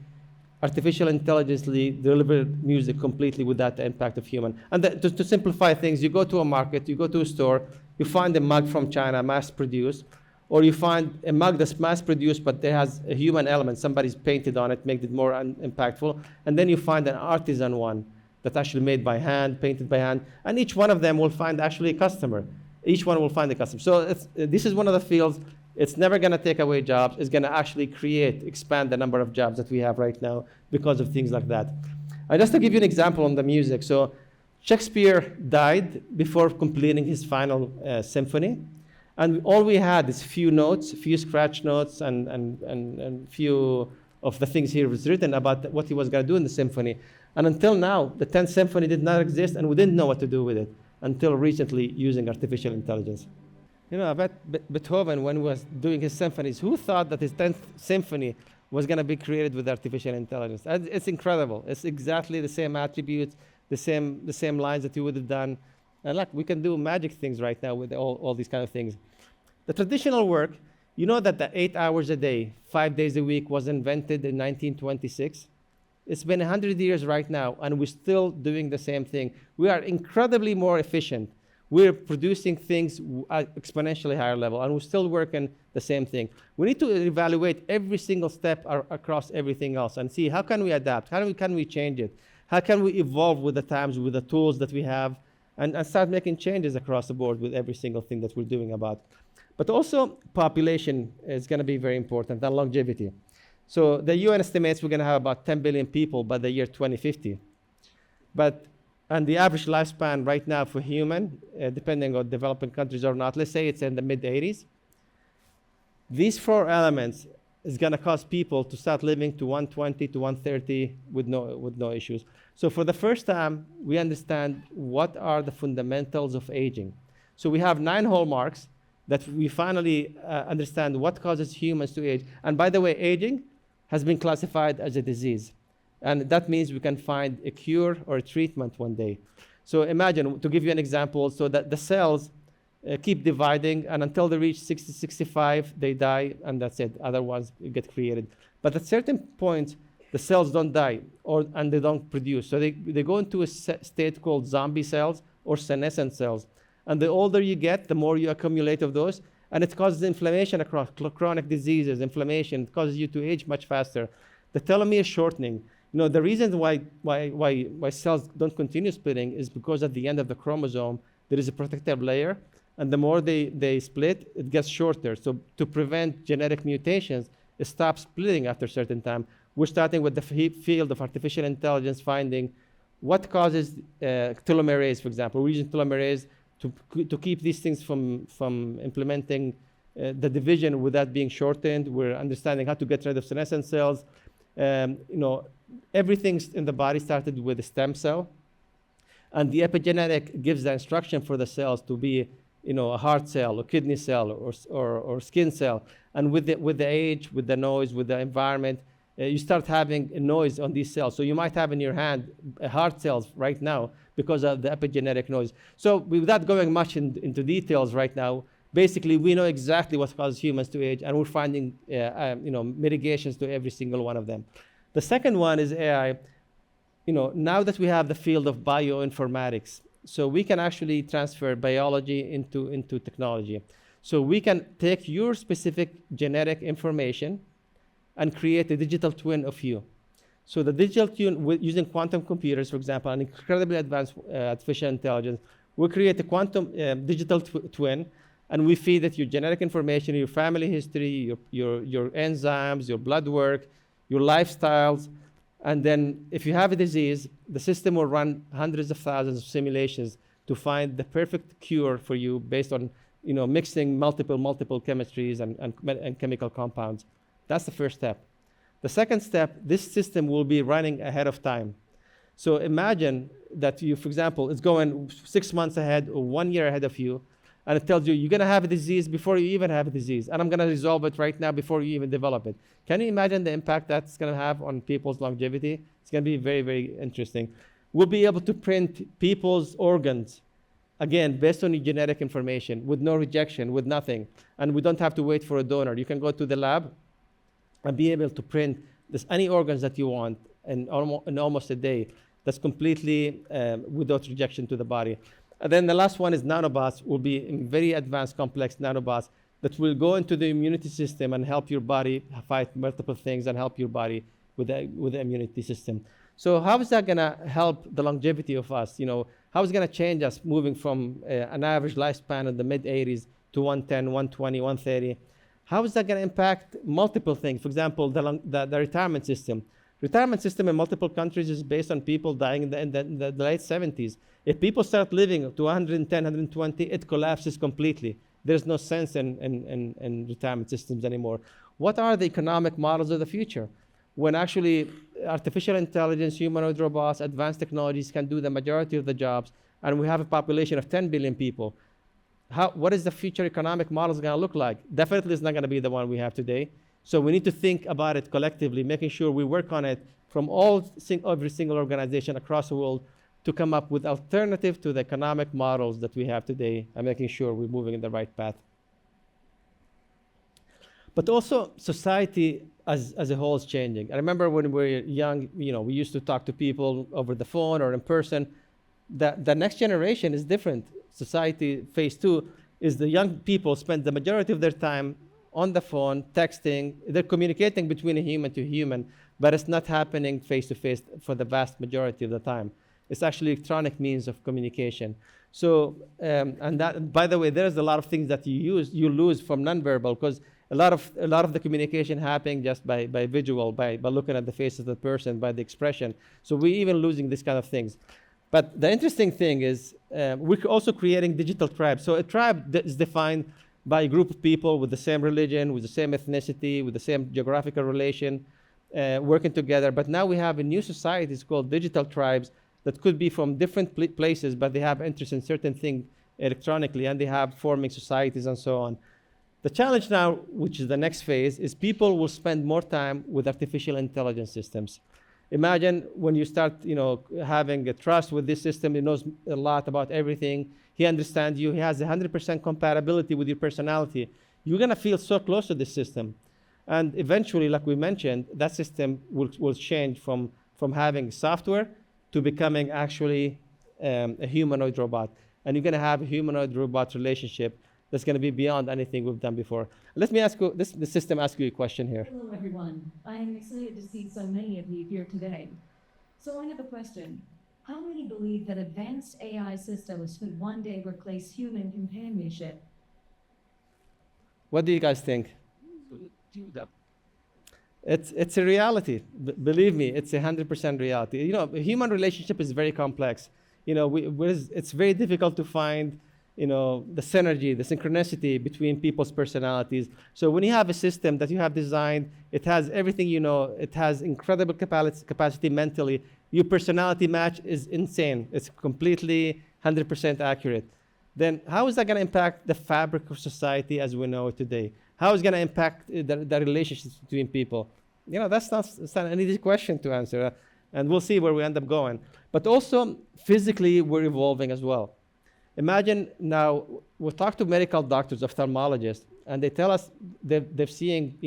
artificial intelligently delivered music completely without the impact of human. And to simplify things, you go to a market, you go to a store, you find a mug from China, mass-produced, or you find a mug that's mass-produced, but there has a human element. Somebody's painted on it, made it more impactful. And then you find an artisan one that's actually made by hand, painted by hand. And each one of them will find actually a customer. Each one will find a customer. So this is one of the fields. It's never going to take away jobs. It's going to actually expand the number of jobs that we have right now because of things like that. And just to give you an example on the music. So Shakespeare died before completing his final symphony. And all we had is few notes, few scratch notes, and few of the things he was written about what he was going to do in the symphony. And until now, the 10th symphony did not exist, and we didn't know what to do with it until recently using artificial intelligence. About Beethoven, when he was doing his symphonies, who thought that his 10th symphony was going to be created with artificial intelligence? It's incredible. It's exactly the same attributes, the same lines that you would have done. And look, we can do magic things right now with all these kind of things. The traditional work, you know that the 8 hours a day, 5 days a week was invented in 1926? It's been 100 years right now, and we're still doing the same thing. We are incredibly more efficient. We're producing things at exponentially higher level, and we're still working the same thing. We need to evaluate every single step across everything else and see how can we adapt, how can we change it, how can we evolve with the times, with the tools that we have, and start making changes across the board with every single thing that we're doing about. But also, population is going to be very important, and longevity. So the UN estimates we're going to have about 10 billion people by the year 2050. And the average lifespan right now for human, depending on developing countries or not, let's say it's in the mid-80s. These 4 elements is going to cause people to start living to 120 to 130 with no issues. So for the first time, we understand what are the fundamentals of aging. So we have 9 hallmarks that we finally understand what causes humans to age. And by the way, aging has been classified as a disease. And that means we can find a cure or a treatment one day. So imagine, to give you an example, so that the cells keep dividing, and until they reach 60, 65, they die, and that's it. Other ones get created. But at certain point, the cells don't die, and they don't produce. So they go into a state called zombie cells or senescent cells. And the older you get, the more you accumulate of those, and it causes inflammation across chronic diseases, inflammation. It causes you to age much faster. The telomere shortening. The reason why cells don't continue splitting is because at the end of the chromosome, there is a protective layer, and the more they split, it gets shorter. So to prevent genetic mutations, it stops splitting after a certain time. We're starting with the field of artificial intelligence, finding what causes telomerase, for example. We're using telomerase to keep these things from implementing the division without being shortened. We're understanding how to get rid of senescent cells. Everything in the body started with a stem cell, and the epigenetic gives the instruction for the cells to be, a heart cell or kidney cell or skin cell. And with the age, with the noise, with the environment, you start having a noise on these cells. So you might have in your hand heart cells right now because of the epigenetic noise. So without going much into details right now, basically we know exactly what causes humans to age, and we're finding mitigations to every single one of them. The second one is AI. Now that we have the field of bioinformatics, so we can actually transfer biology into technology. So we can take your specific genetic information and create a digital twin of you. So the digital twin, using quantum computers, for example, and incredibly advanced artificial intelligence, we create a quantum digital twin, and we feed it your genetic information, your family history, your enzymes, your blood work, your lifestyles. And then if you have a disease, the system will run hundreds of thousands of simulations to find the perfect cure for you based on mixing multiple chemistries and chemical compounds. That's the first step. The second step, this system will be running ahead of time. So imagine that you, for example, it's going 6 months ahead or 1 year ahead of you, and it tells you you're going to have a disease before you even have a disease, and I'm going to resolve it right now before you even develop it. Can you imagine the impact that's going to have on people's longevity? It's going to be very, very interesting. We'll be able to print people's organs, again, based on your genetic information, with no rejection, with nothing, and we don't have to wait for a donor. You can go to the lab and be able to print any organs that you want in almost a day. That's completely without rejection to the body. And then the last one is nanobots. Will be very advanced, complex nanobots that will go into the immunity system and help your body fight multiple things and help your body with the immunity system. So how is that going to help the longevity of us? How is it going to change us moving from an average lifespan in the mid-80s to 110, 120, 130? How is that going to impact multiple things? For example, the retirement system. Retirement system in multiple countries is based on people dying in the late 70s. If people start living to 110, 120, it collapses completely. There's no sense in retirement systems anymore. What are the economic models of the future? When actually artificial intelligence, humanoid robots, advanced technologies can do the majority of the jobs, and we have a population of 10 billion people. What is the future economic models going to look like? Definitely it's not going to be the one we have today. So we need to think about it collectively, making sure we work on it from every single organization across the world to come up with alternative to the economic models that we have today and making sure we're moving in the right path. But also society as a whole is changing. I remember when we were young, we used to talk to people over the phone or in person. The next generation is different. Society phase 2 is the young people spend the majority of their time on the phone, texting. They're communicating between a human to human, but it's not happening face-to-face for the vast majority of the time. It's actually electronic means of communication. So, and that, by the way, there's a lot of things that you lose from nonverbal, because a lot of the communication happening just by visual, by looking at the face of the person, by the expression. So we're even losing this kind of things. But the interesting thing is we're also creating digital tribes. So a tribe is defined by a group of people with the same religion, with the same ethnicity, with the same geographical relation, working together. But now we have a new society. It's called digital tribes that could be from different places, but they have interest in certain things electronically, and they have forming societies and so on. The challenge now, which is the next phase, is people will spend more time with artificial intelligence systems. Imagine when you start, having a trust with this system. He knows a lot about everything. He understands you. He has 100% compatibility with your personality. You're going to feel so close to this system. And eventually, like we mentioned, that system will change from having software to becoming actually a humanoid robot. And you're going to have a humanoid robot relationship that's going to be beyond anything we've done before. Let me ask you, the system ask you a question here. Hello, everyone. I am excited to see so many of you here today. So I have a question. How many believe that advanced AI systems could one day replace human companionship? What do you guys think? It's a reality. Believe me, it's 100% reality. A human relationship is very complex. It's very difficult to find the synergy, the synchronicity between people's personalities. So when you have a system that you have designed, it has everything it has incredible capacity mentally. Your personality match is insane. It's completely 100% accurate. Then how is that going to impact the fabric of society as we know it today? How is it going to impact the relationships between people? That's not an easy question to answer. And we'll see where we end up going. But also, physically, we're evolving as well. Imagine now, we talk to medical doctors, ophthalmologists, and they tell us they've seen,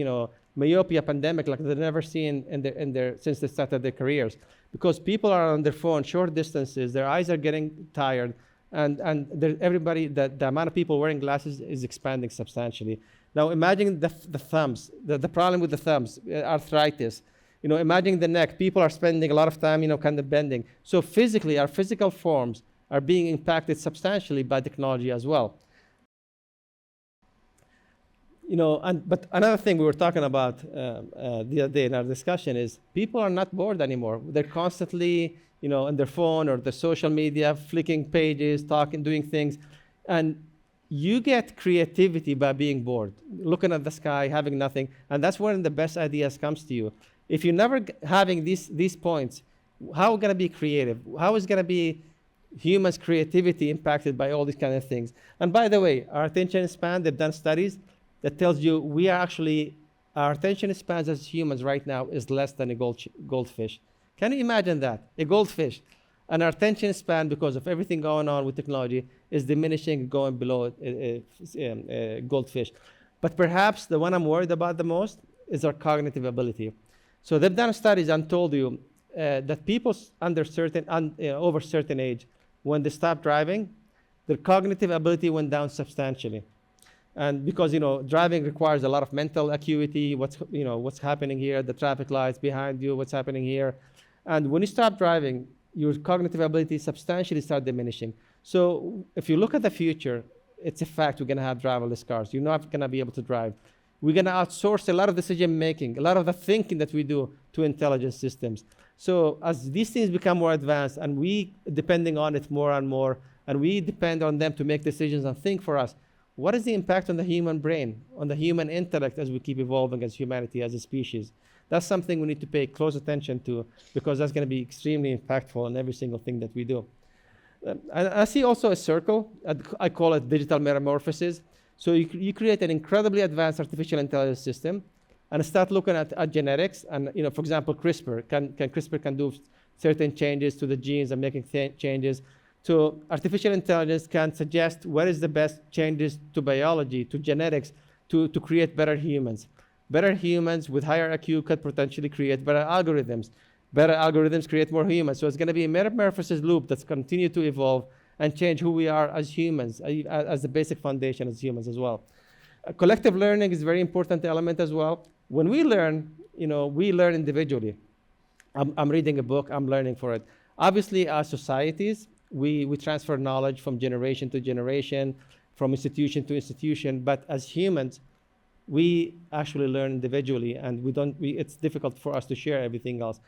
myopia pandemic like they've never seen since they started their careers. Because people are on their phone, short distances, their eyes are getting tired, and the amount of people wearing glasses is expanding substantially. Now imagine the thumbs, the problem with the thumbs, arthritis. Imagine the neck. People are spending a lot of time, kind of bending. So physically, our physical forms are being impacted substantially by technology as well. But another thing we were talking about the other day in our discussion is people are not bored anymore. They're constantly, on their phone or the social media, flicking pages, talking, doing things. And you get creativity by being bored, looking at the sky, having nothing. And that's when the best ideas comes to you. If you're never having these points, how are we going to be creative? How is going to be humans' creativity impacted by all these kind of things? And by the way, our attention span, they've done studies that tells you our attention spans as humans right now is less than a goldfish. Can you imagine that? A goldfish. And our attention span, because of everything going on with technology, is diminishing, going below a goldfish. But perhaps the one I'm worried about the most is our cognitive ability. So they've done studies and told you that people over certain age, when they stop driving, their cognitive ability went down substantially. And because driving requires a lot of mental acuity, what's happening here, the traffic lights behind you, what's happening here. And when you stop driving, your cognitive ability substantially start diminishing. So if you look at the future, it's a fact we're going to have driverless cars. You're not going to be able to drive. We're going to outsource a lot of decision making, a lot of the thinking that we do to intelligence systems. So as these things become more advanced and we depending on it more and more, and we depend on them to make decisions and think for us, what is the impact on the human brain, on the human intellect as we keep evolving as humanity, as a species? That's something we need to pay close attention to, because that's going to be extremely impactful on every single thing that we do. I see also a circle. I call it digital metamorphosis. So you create an incredibly advanced artificial intelligence system and start looking at genetics. And for example, CRISPR can do certain changes to the genes and making changes. So artificial intelligence can suggest what is the best changes to biology, to genetics, to create better humans. Better humans with higher IQ could potentially create better algorithms. Better algorithms create more humans. So it's going to be a metamorphosis loop that's continue to evolve and change who we are as humans, as the basic foundation as humans as well. Collective learning is a very important element as well. When we learn, we learn individually. I'm reading a book, I'm learning for it. Obviously, as societies, we transfer knowledge from generation to generation, from institution to institution, but as humans, we actually learn individually, and it's difficult for us to share everything else.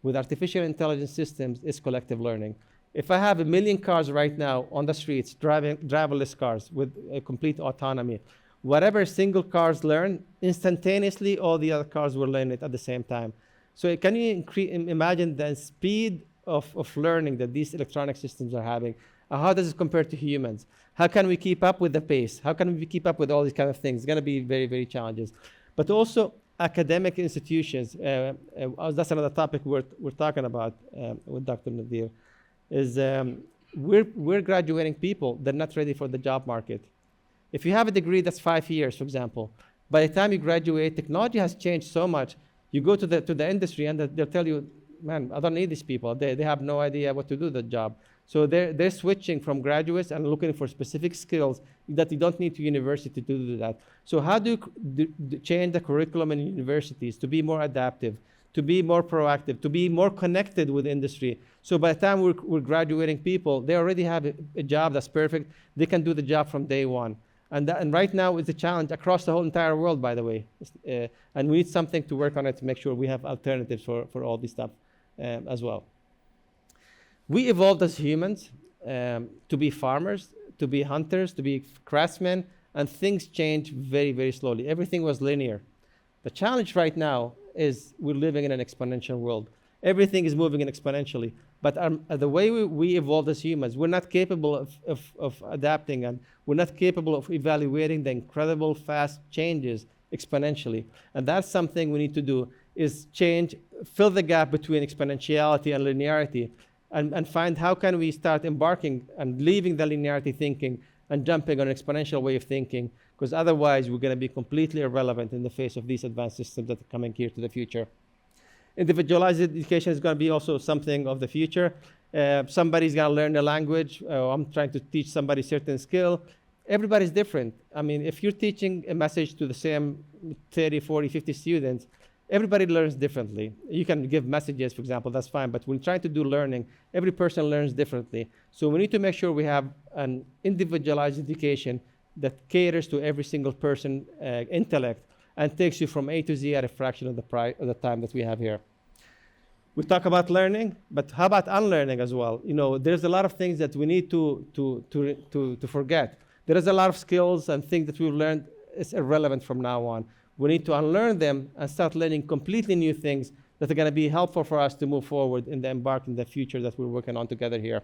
With artificial intelligence systems, it's collective learning. If I have 1 million cars right now on the streets, driverless cars with complete autonomy, whatever single cars learn, instantaneously all the other cars will learn it at the same time. So can you imagine the speed of learning that these electronic systems are having? How does it compare to humans? How can we keep up with the pace? How can we keep up with all these kind of things? It's going to be very, very challenging. But also academic institutions, that's another topic we're talking about with Dr. Nadir, is we're graduating people that are not ready for the job market. If you have a degree that's 5 years, for example, by the time you graduate, technology has changed so much. You go to the industry and they'll tell you, man, I don't need these people. They have no idea what to do the job. So they're switching from graduates and looking for specific skills that you don't need to university to do that. So how do you change the curriculum in universities to be more adaptive, to be more proactive, to be more connected with industry? So by the time we're graduating people, they already have a job that's perfect. They can do the job from day one. And right now it's a challenge across the whole entire world, by the way. And we need something to work on it to make sure we have alternatives for all this stuff as well. We evolved as humans to be farmers, to be hunters, to be craftsmen, and things change very, very slowly. Everything was linear. The challenge right now is we're living in an exponential world. Everything is moving in exponentially. But the way we evolved as humans, we're not capable of adapting, and we're not capable of evaluating the incredible fast changes exponentially. And that's something we need to do, is fill the gap between exponentiality and linearity, and find how can we start embarking and leaving the linearity thinking and jumping on an exponential way of thinking, because otherwise we're going to be completely irrelevant in the face of these advanced systems that are coming here to the future. Individualized education is going to be also something of the future. Somebody's going to learn a language. I'm trying to teach somebody certain skill. everybody's different. I mean, if you're teaching a message to the same 30, 40, 50 students, everybody learns differently. You can give messages, for example, that's fine, but when trying to do learning, every person learns differently. So we need to make sure we have an individualized education that caters to every single person intellect and takes you from A to Z at a fraction of the time that we have here. We talk about learning, but how about unlearning as well? You know, there's a lot of things that we need to forget. There is a lot of skills and things that we've learned is irrelevant from now on. We need to unlearn them and start learning completely new things that are going to be helpful for us to move forward in the future that we're working on together here.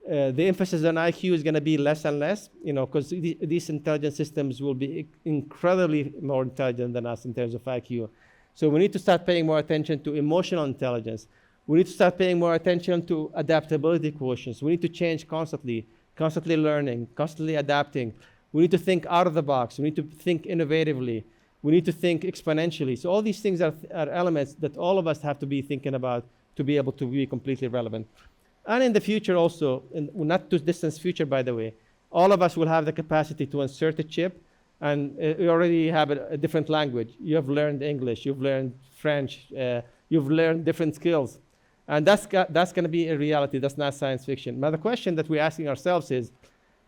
The emphasis on IQ is going to be less and less, you know, because these intelligent systems will be incredibly more intelligent than us in terms of IQ. So we need to start paying more attention to emotional intelligence. We need to start paying more attention to adaptability quotients. We need to change constantly learning, constantly adapting. We need to think out of the box. We need to think innovatively. We need to think exponentially. So all these things are elements that all of us have to be thinking about to be able to be completely relevant. And in the future also, in not too distant future, by the way, all of us will have the capacity to insert a chip, and you already have a different language. You have learned English, you've learned French, you've learned different skills. And that's going to be a reality. That's not science fiction. Now, the question that we're asking ourselves is,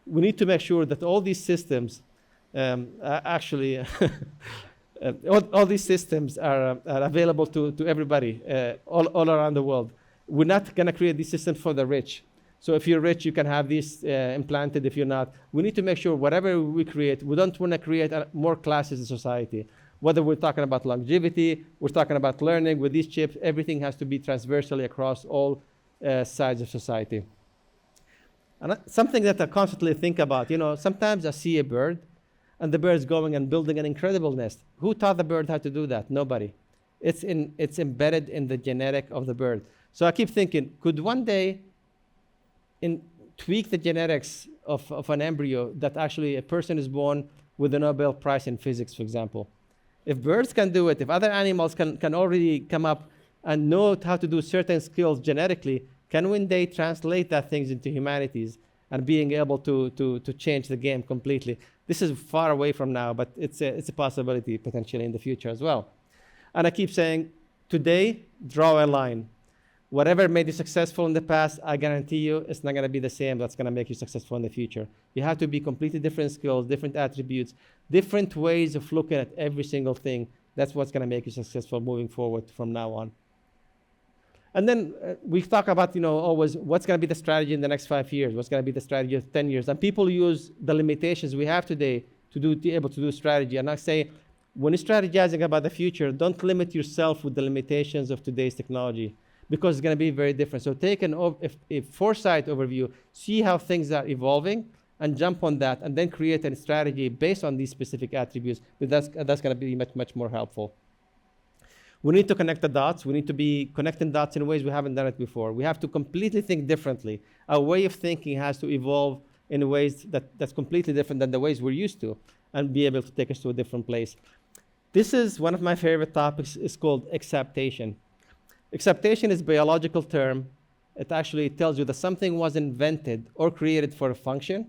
we need to make sure that all these systems actually, all these systems are available to everybody all around the world. We're not going to create these systems for the rich. So if you're rich, you can have these implanted. If you're not, we need to make sure whatever we create, we don't want to create more classes in society. Whether we're talking about longevity, we're talking about learning with these chips, everything has to be transversally across all sides of society. And something that I constantly think about, you know, sometimes I see a bird, and the bird's going and building an incredible nest. Who taught the bird how to do that? Nobody. It's embedded in the genetic of the bird. So I keep thinking, could one day tweak the genetics of an embryo that actually a person is born with a Nobel Prize in physics, for example? If birds can do it, if other animals can already come up and know how to do certain skills genetically, can one day translate that things into humanities and being able to change the game completely? This is far away from now, but it's a possibility potentially in the future as well. And I keep saying, today, draw a line. Whatever made you successful in the past, I guarantee you it's not going to be the same that's going to make you successful in the future. You have to be completely different skills, different attributes, different ways of looking at every single thing. That's what's going to make you successful moving forward from now on. And then we talk about, you know, always what's going to be the strategy in the next 5 years, what's going to be the strategy of 10 years. And people use the limitations we have today to be able to do strategy. And I say, when you're strategizing about the future, don't limit yourself with the limitations of today's technology, because it's going to be very different. So take a foresight overview, see how things are evolving, and jump on that, and then create a strategy based on these specific attributes. But that's going to be much, much more helpful. We need to connect the dots. We need to be connecting dots in ways we haven't done it before. We have to completely think differently. Our way of thinking has to evolve in ways that's completely different than the ways we're used to, and be able to take us to a different place. This is one of my favorite topics. It's called acceptation. Acceptation is a biological term. It actually tells you that something was invented or created for a function,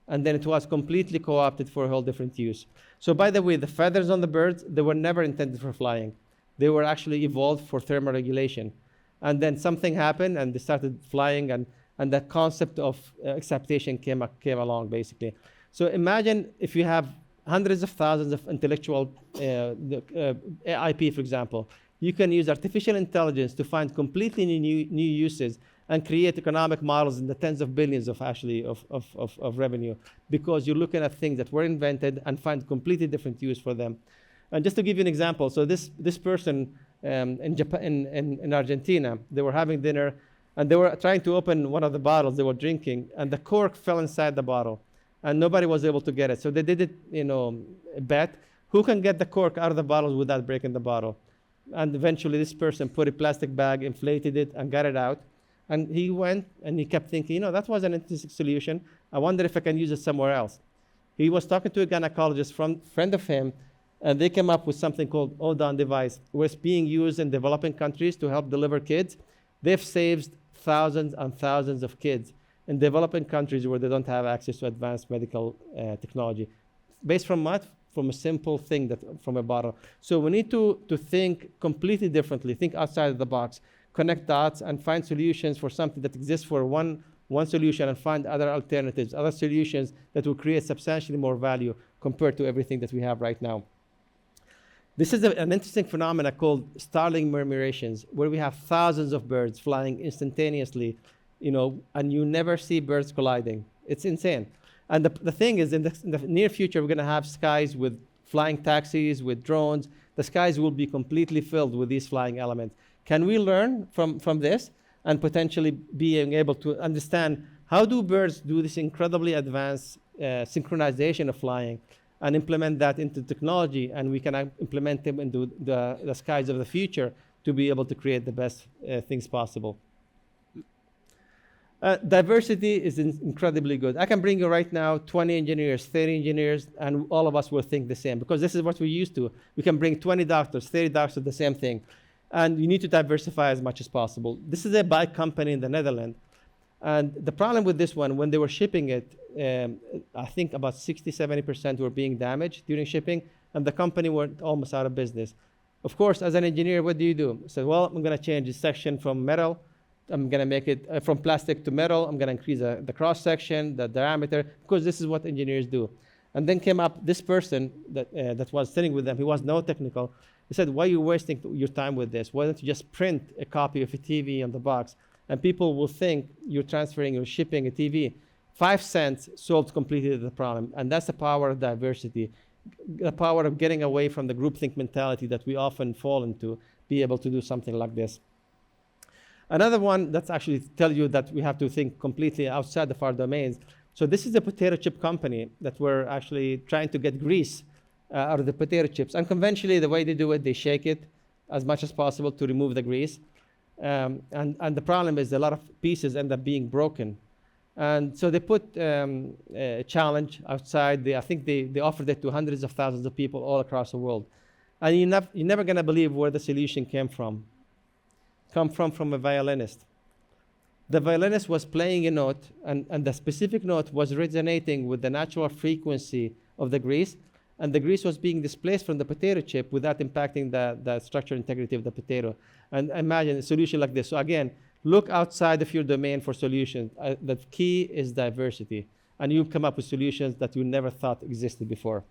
and then it was completely co-opted for a whole different use. So by the way, the feathers on the birds, they were never intended for flying. They were actually evolved for thermoregulation. And then something happened, and they started flying, and that concept of acceptation came along, basically. So imagine if you have hundreds of thousands of intellectual IP, for example. You can use artificial intelligence to find completely new uses and create economic models in the tens of billions of revenue, because you're looking at things that were invented and find completely different use for them. And just to give you an example, so this person in Argentina, they were having dinner, and they were trying to open one of the bottles they were drinking, and the cork fell inside the bottle, and nobody was able to get it. So they did it, a bet, who can get the cork out of the bottle without breaking the bottle? And eventually this person put a plastic bag, inflated it, and got it out. And he went and he kept thinking, that was an interesting solution. I wonder if I can use it somewhere else. He was talking to a gynecologist, friend of him, and they came up with something called Odon device, where it's being used in developing countries to help deliver kids. They've saved thousands and thousands of kids in developing countries where they don't have access to advanced medical technology. Based from what? From a simple thing, from a bottle. So we need to think completely differently, think outside of the box, connect dots and find solutions for something that exists for one solution, and find other alternatives, other solutions that will create substantially more value compared to everything that we have right now. This is an interesting phenomenon called starling murmurations, where we have thousands of birds flying instantaneously, and you never see birds colliding. It's insane. And the thing is, in the near future, we're going to have skies with flying taxis, with drones. The skies will be completely filled with these flying elements. Can we learn from this and potentially being able to understand how do birds do this incredibly advanced synchronization of flying and implement that into technology, and we can implement them into the skies of the future to be able to create the best things possible. Diversity is incredibly good. I can bring you right now 20 engineers, 30 engineers, and all of us will think the same, because this is what we're used to. We can bring 20 doctors, 30 doctors, the same thing. And you need to diversify as much as possible. This is a bike company in the Netherlands. And the problem with this one, when they were shipping it, I think about 60-70% were being damaged during shipping, and the company went almost out of business. Of course, as an engineer, what do you do? So, well, I'm going to change this section from metal. I'm going to make it from plastic to metal. I'm going to increase the cross section, the diameter, because this is what engineers do. And then came up this person that was sitting with them. He was no technical. He said, why are you wasting your time with this? Why don't you just print a copy of a TV on the box? And people will think you're transferring or shipping a TV. 5 cents solved completely the problem. And that's the power of diversity, the power of getting away from the groupthink mentality that we often fall into, be able to do something like this. Another one that's actually tell you that we have to think completely outside of our domains. So this is a potato chip company that we're actually trying to get grease out of the potato chips. And conventionally, the way they do it, they shake it as much as possible to remove the grease. And the problem is a lot of pieces end up being broken. And so they put a challenge outside. I think they offered it to hundreds of thousands of people all across the world. And you're never going to believe where the solution came from. From a violinist. The violinist was playing a note, and the specific note was resonating with the natural frequency of the grease, and the grease was being displaced from the potato chip without impacting the structural integrity of the potato. And imagine a solution like this. So again, look outside of your domain for solutions. The key is diversity, and you'll come up with solutions that you never thought existed before.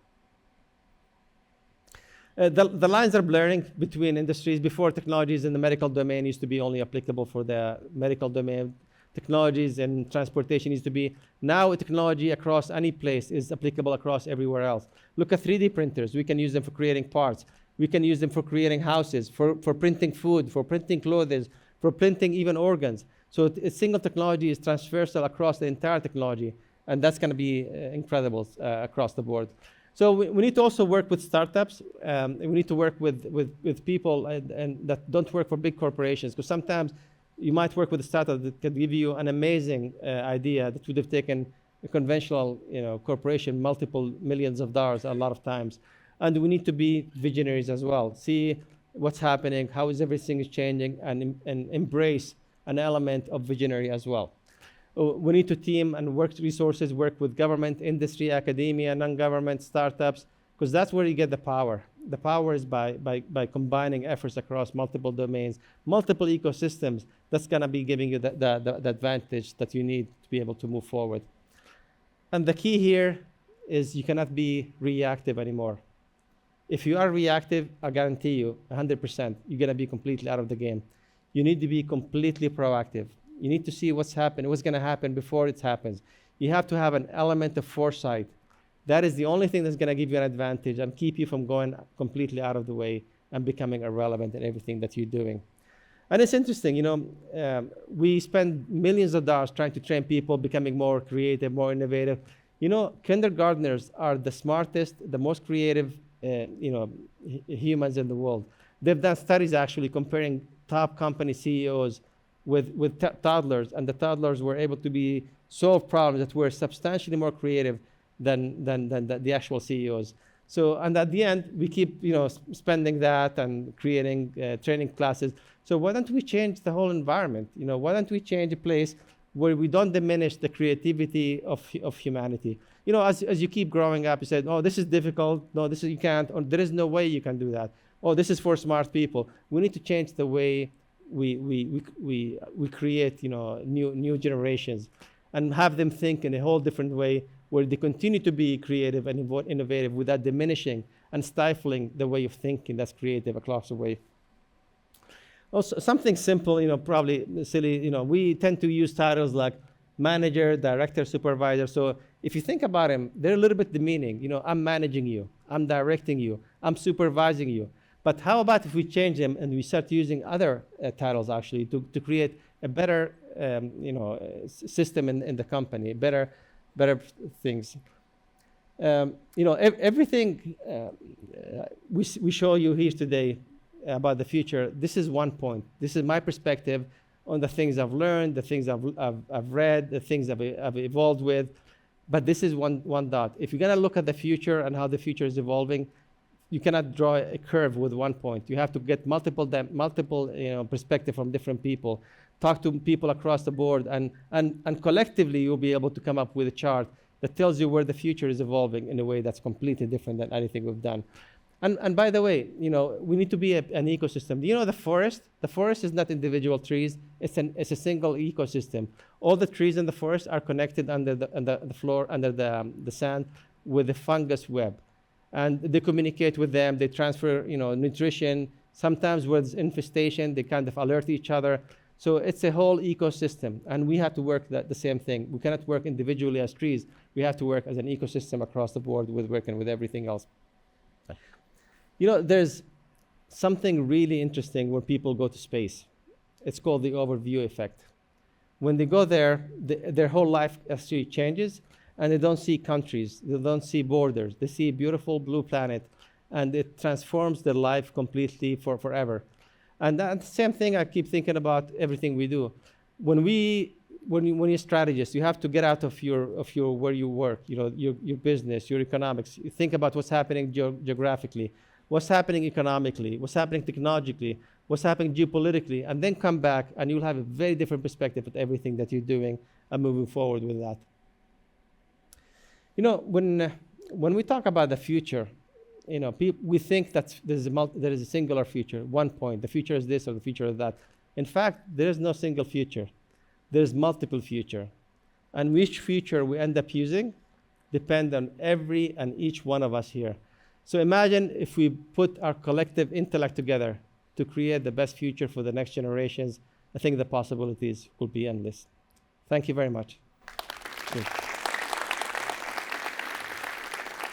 The lines are blurring between industries. Before, technologies in the medical domain used to be only applicable for the medical domain. Technologies in transportation used to be. Now technology across any place is applicable across everywhere else. Look at 3D printers. We can use them for creating parts. We can use them for creating houses, for printing food, for printing clothes, for printing even organs. So a single technology is transversal across the entire technology, and that's going to be incredible across the board. So we need to also work with startups. We need to work with people and that don't work for big corporations, because sometimes you might work with a startup that can give you an amazing idea that would have taken a conventional corporation multiple millions of dollars a lot of times. And we need to be visionaries as well. See what's happening, how is everything changing, and embrace an element of visionary as well. We need to team and work resources, work with government, industry, academia, non-government, startups, because that's where you get the power. The power is by combining efforts across multiple domains, multiple ecosystems. That's going to be giving you the advantage that you need to be able to move forward. And the key here is you cannot be reactive anymore. If you are reactive, I guarantee you 100%, you're going to be completely out of the game. You need to be completely proactive. You need to see what's happening, what's going to happen before it happens. You have to have an element of foresight. That is the only thing that's going to give you an advantage and keep you from going completely out of the way and becoming irrelevant in everything that you're doing. And it's interesting, we spend millions of dollars trying to train people, becoming more creative, more innovative. Kindergartners are the smartest, the most creative, humans in the world. They've done studies actually comparing top company CEOs with toddlers, and the toddlers were able to solve problems that were substantially more creative than the actual CEOs. So, and at the end, we keep spending that and creating training classes. So why don't we change the whole environment? Why don't we change a place where we don't diminish the creativity of humanity. You know, as you keep growing up, you said, oh, this is difficult. No, this is, you can't, or there is no way you can do that. Oh, this is for smart people. We need to change the way we create, you know, new generations, and have them think in a whole different way, where they continue to be creative and innovative without diminishing and stifling the way of thinking that's creative across the way. Also, something simple, you know, probably silly, you know, we tend to use titles like manager, director, supervisor. So if you think about them, they're a little bit demeaning. You know, I'm managing you, I'm directing you, I'm supervising you. But how about if we change them and we start using other titles actually to create a better, you know, system in the company, better things. You know, everything we show you here today about the future, this is one point. This is my perspective on the things I've learned, the things I've read, the things I've evolved with. But this is one dot. If you're gonna look at the future and how the future is evolving, you cannot draw a curve with one point. You have to get multiple you know, perspective from different people, talk to people across the board, and collectively you'll be able to come up with a chart that tells you where the future is evolving in a way that's completely different than anything we've done. And by the way, you know, we need to be an ecosystem. You know, the forest is not individual trees. It's a single ecosystem. All the trees in the forest are connected under the floor, under the sand, with the fungus web. And they communicate with them. They transfer, you know, nutrition. Sometimes with infestation, they kind of alert each other. So it's a whole ecosystem, and we have to work the same thing. We cannot work individually as trees. We have to work as an ecosystem across the board with working with everything else. You know, there's something really interesting when people go to space. It's called the overview effect. When they go there, their whole life actually changes, and they don't see countries, they don't see borders. They see a beautiful blue planet, and it transforms their life completely forever. And that's the same thing I keep thinking about everything we do. When you're a strategist, you have to get out of your where you work, you know, your business, your economics. You think about what's happening geographically, what's happening economically, what's happening technologically, what's happening geopolitically, and then come back and you'll have a very different perspective of everything that you're doing and moving forward with that. You know, when we talk about the future, you know, we think that there is a singular future, one point. The future is this or the future is that. In fact, there is no single future. There's multiple future. And which future we end up using depend on every and each one of us here. So imagine if we put our collective intellect together to create the best future for the next generations. I think the possibilities will be endless. Thank you very much. Good.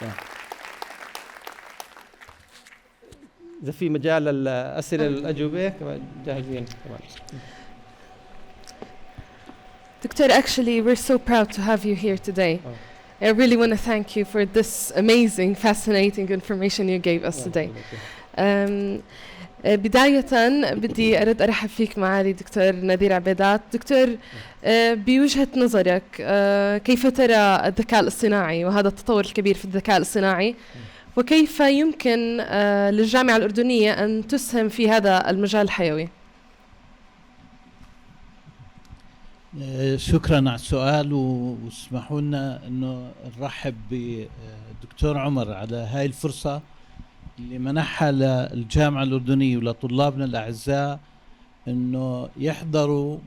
Yeah. إذا في مجال الأسئلة الأجوبة كمان جاهزين كمان. Dr. Actually, we're so proud to have you here today. Oh. I really want to thank you for this amazing, fascinating information you gave us today. بداية بدي أرد أرحب فيك معالي دكتور نذير عبيدات. دكتور، بوجهة نظرك كيف ترى الذكاء الاصطناعي وهذا التطور الكبير في الذكاء الاصطناعي، وكيف يمكن للجامعة الأردنية أن تسهم في هذا المجال الحيوي؟ شكرا على السؤال، واسمحوا لنا انه نرحب بدكتور عمر على هاي الفرصة اللي منحها للجامعة الأردنية ولطلابنا الأعزاء انه يحضروا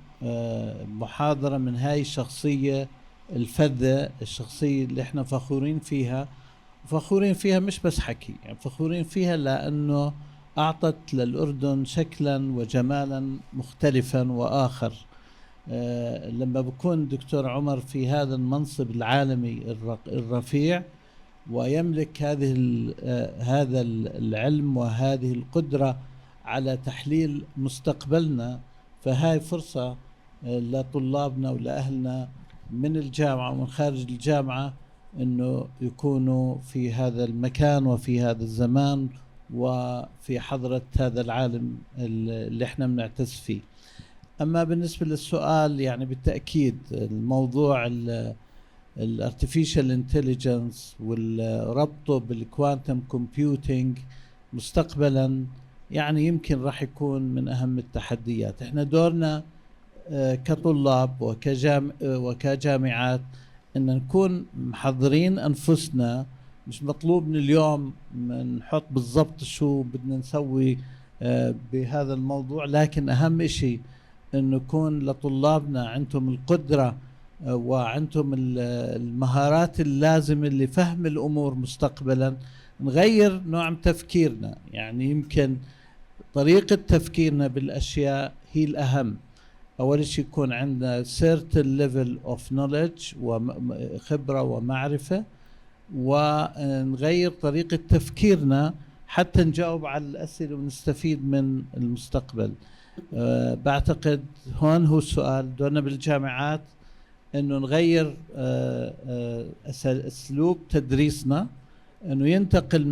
محاضرة من هاي الشخصية الفذة، الشخصية اللي احنا فخورين فيها. فخورين فيها مش بس حكي، يعني فخورين فيها لأنه أعطت للأردن شكلا وجمالا مختلفا وآخر. لما بكون دكتور عمر في هذا المنصب العالمي الرفيع ويملك هذا العلم وهذه القدرة على تحليل مستقبلنا، فهاي فرصة لطلابنا ولأهلنا من الجامعة ومن خارج الجامعة انه يكونوا في هذا المكان وفي هذا الزمان وفي حضرة هذا العالم اللي احنا بنعتز فيه. اما بالنسبة للسؤال، يعني بالتأكيد الموضوع الارتفيشال انتليجنس وربطه بالكوانتم كومبيوتينج مستقبلا يعني يمكن راح يكون من اهم التحديات. احنا دورنا كطلاب وكجامعات ان نكون محضرين انفسنا. مش مطلوب من اليوم نحط بالضبط شو بدنا نسوي بهذا الموضوع، لكن اهم شيء انه يكون لطلابنا عندهم القدرة وعندهم المهارات اللازمة لفهم الامور مستقبلا. نغير نوع من تفكيرنا، يعني يمكن طريقة تفكيرنا بالاشياء هي الاهم. أول شيء يكون عندنا certain level of knowledge وخبرة ومعرفة، ونغير طريقة تفكيرنا حتى نجاوب على الأسئلة ونستفيد من المستقبل. بعتقد هون هو السؤال دورنا بالجامعات إنه نغير أسلوب تدريسنا، إنه ينتقل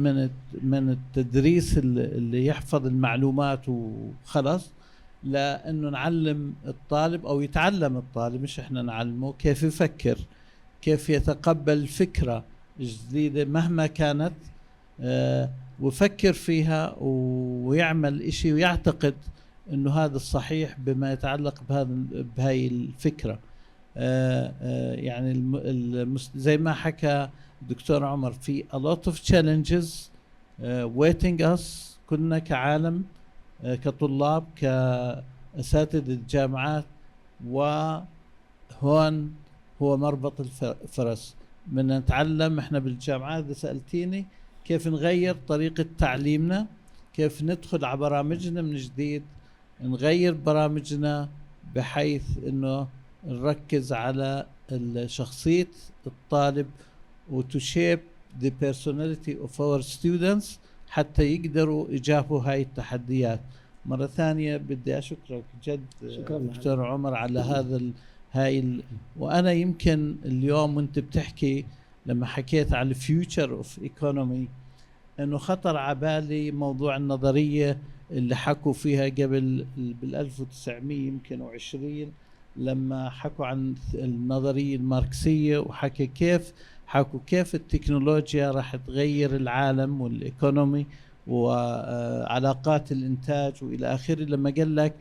من التدريس اللي يحفظ المعلومات وخلص، لأنه نعلم الطالب أو يتعلم الطالب، مش إحنا نعلمه كيف يفكر، كيف يتقبل فكرة جديدة مهما كانت ويفكر فيها ويعمل إشي ويعتقد إنه هذا الصحيح بما يتعلق بهاي الفكرة. يعني زي ما حكى الدكتور عمر، في a lot of challenges waiting us كنا كعالم، كطلاب، كأساتذة الجامعات. وهون هو مربط الفرس. بدنا نتعلم احنا بالجامعات. إذا سألتيني كيف نغير طريقة تعليمنا، كيف ندخل على برامجنا من جديد، نغير برامجنا بحيث انه نركز على شخصية الطالب to shape the personality of our students حتى يقدروا يجابوا هاي التحديات. مرة ثانية بدي أشكرك جد دكتور عمر على هذا وأنا يمكن اليوم وانت بتحكي لما حكيت على future of economy انه خطر على بالي موضوع النظرية اللي حكوا فيها قبل بال1900 يمكن و20، لما حكوا عن النظرية الماركسية وحكوا كيف التكنولوجيا راح تغير العالم والايكونومي وعلاقات الانتاج والى اخره. لما قال لك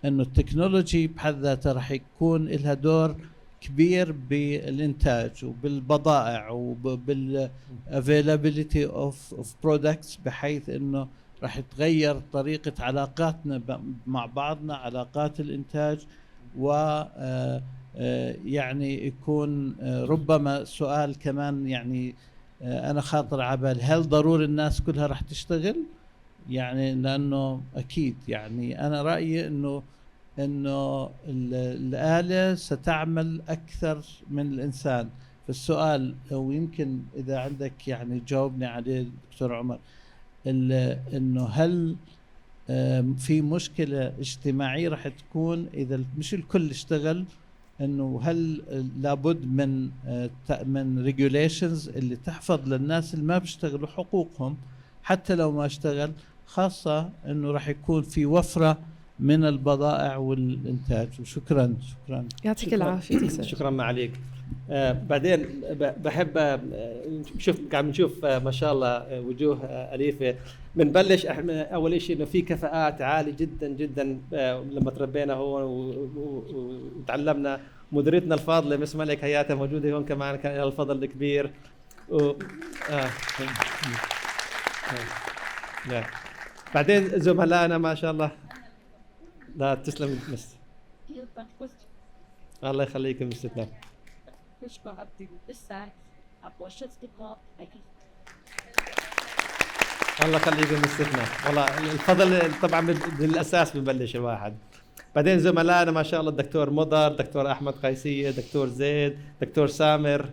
انه التكنولوجي بحد ذاتها راح يكون لها دور كبير بالانتاج وبالبضائع وبالافيلابيليتي اوف برودكتس، بحيث انه راح تغير طريقة علاقاتنا مع بعضنا، علاقات الانتاج. و يعني يكون ربما سؤال كمان، يعني انا خاطر على بالي، هل ضروري الناس كلها راح تشتغل؟ يعني لانه اكيد، يعني انا رايي انه الآلة ستعمل اكثر من الانسان. فالسؤال ويمكن اذا عندك يعني جاوبني عليه دكتور عمر، انه هل في مشكلة اجتماعية راح تكون اذا مش الكل اشتغل، انه هل لابد من ريجوليشنز اللي تحفظ للناس اللي ما بيشتغلوا حقوقهم حتى لو ما اشتغل، خاصة انه راح يكون في وفرة من البضائع والانتاج. وشكرا يعطيك العافية. شكرا ما عليك. بعدين بحب قاعد بنشوف ما شاء الله وجوه أليفة. بنبلش احنا اول شيء انه في كفاءات عاليه جدا جدا لما تربينا هون وتعلمنا. مديرتنا الفاضله مس ملك حياتها موجوده هون كمان، كان لها الفضل الكبير. بعدين زملائنا ما شاء الله. لا تسلم مس. الله يخليك مستنا. الله يخليك مستنا. والله الفضل طبعا بالاساس ببلش الواحد. بعدين زملائنا ما شاء الله، الدكتور مضر، دكتور احمد قيسيه، دكتور زيد، دكتور سامر،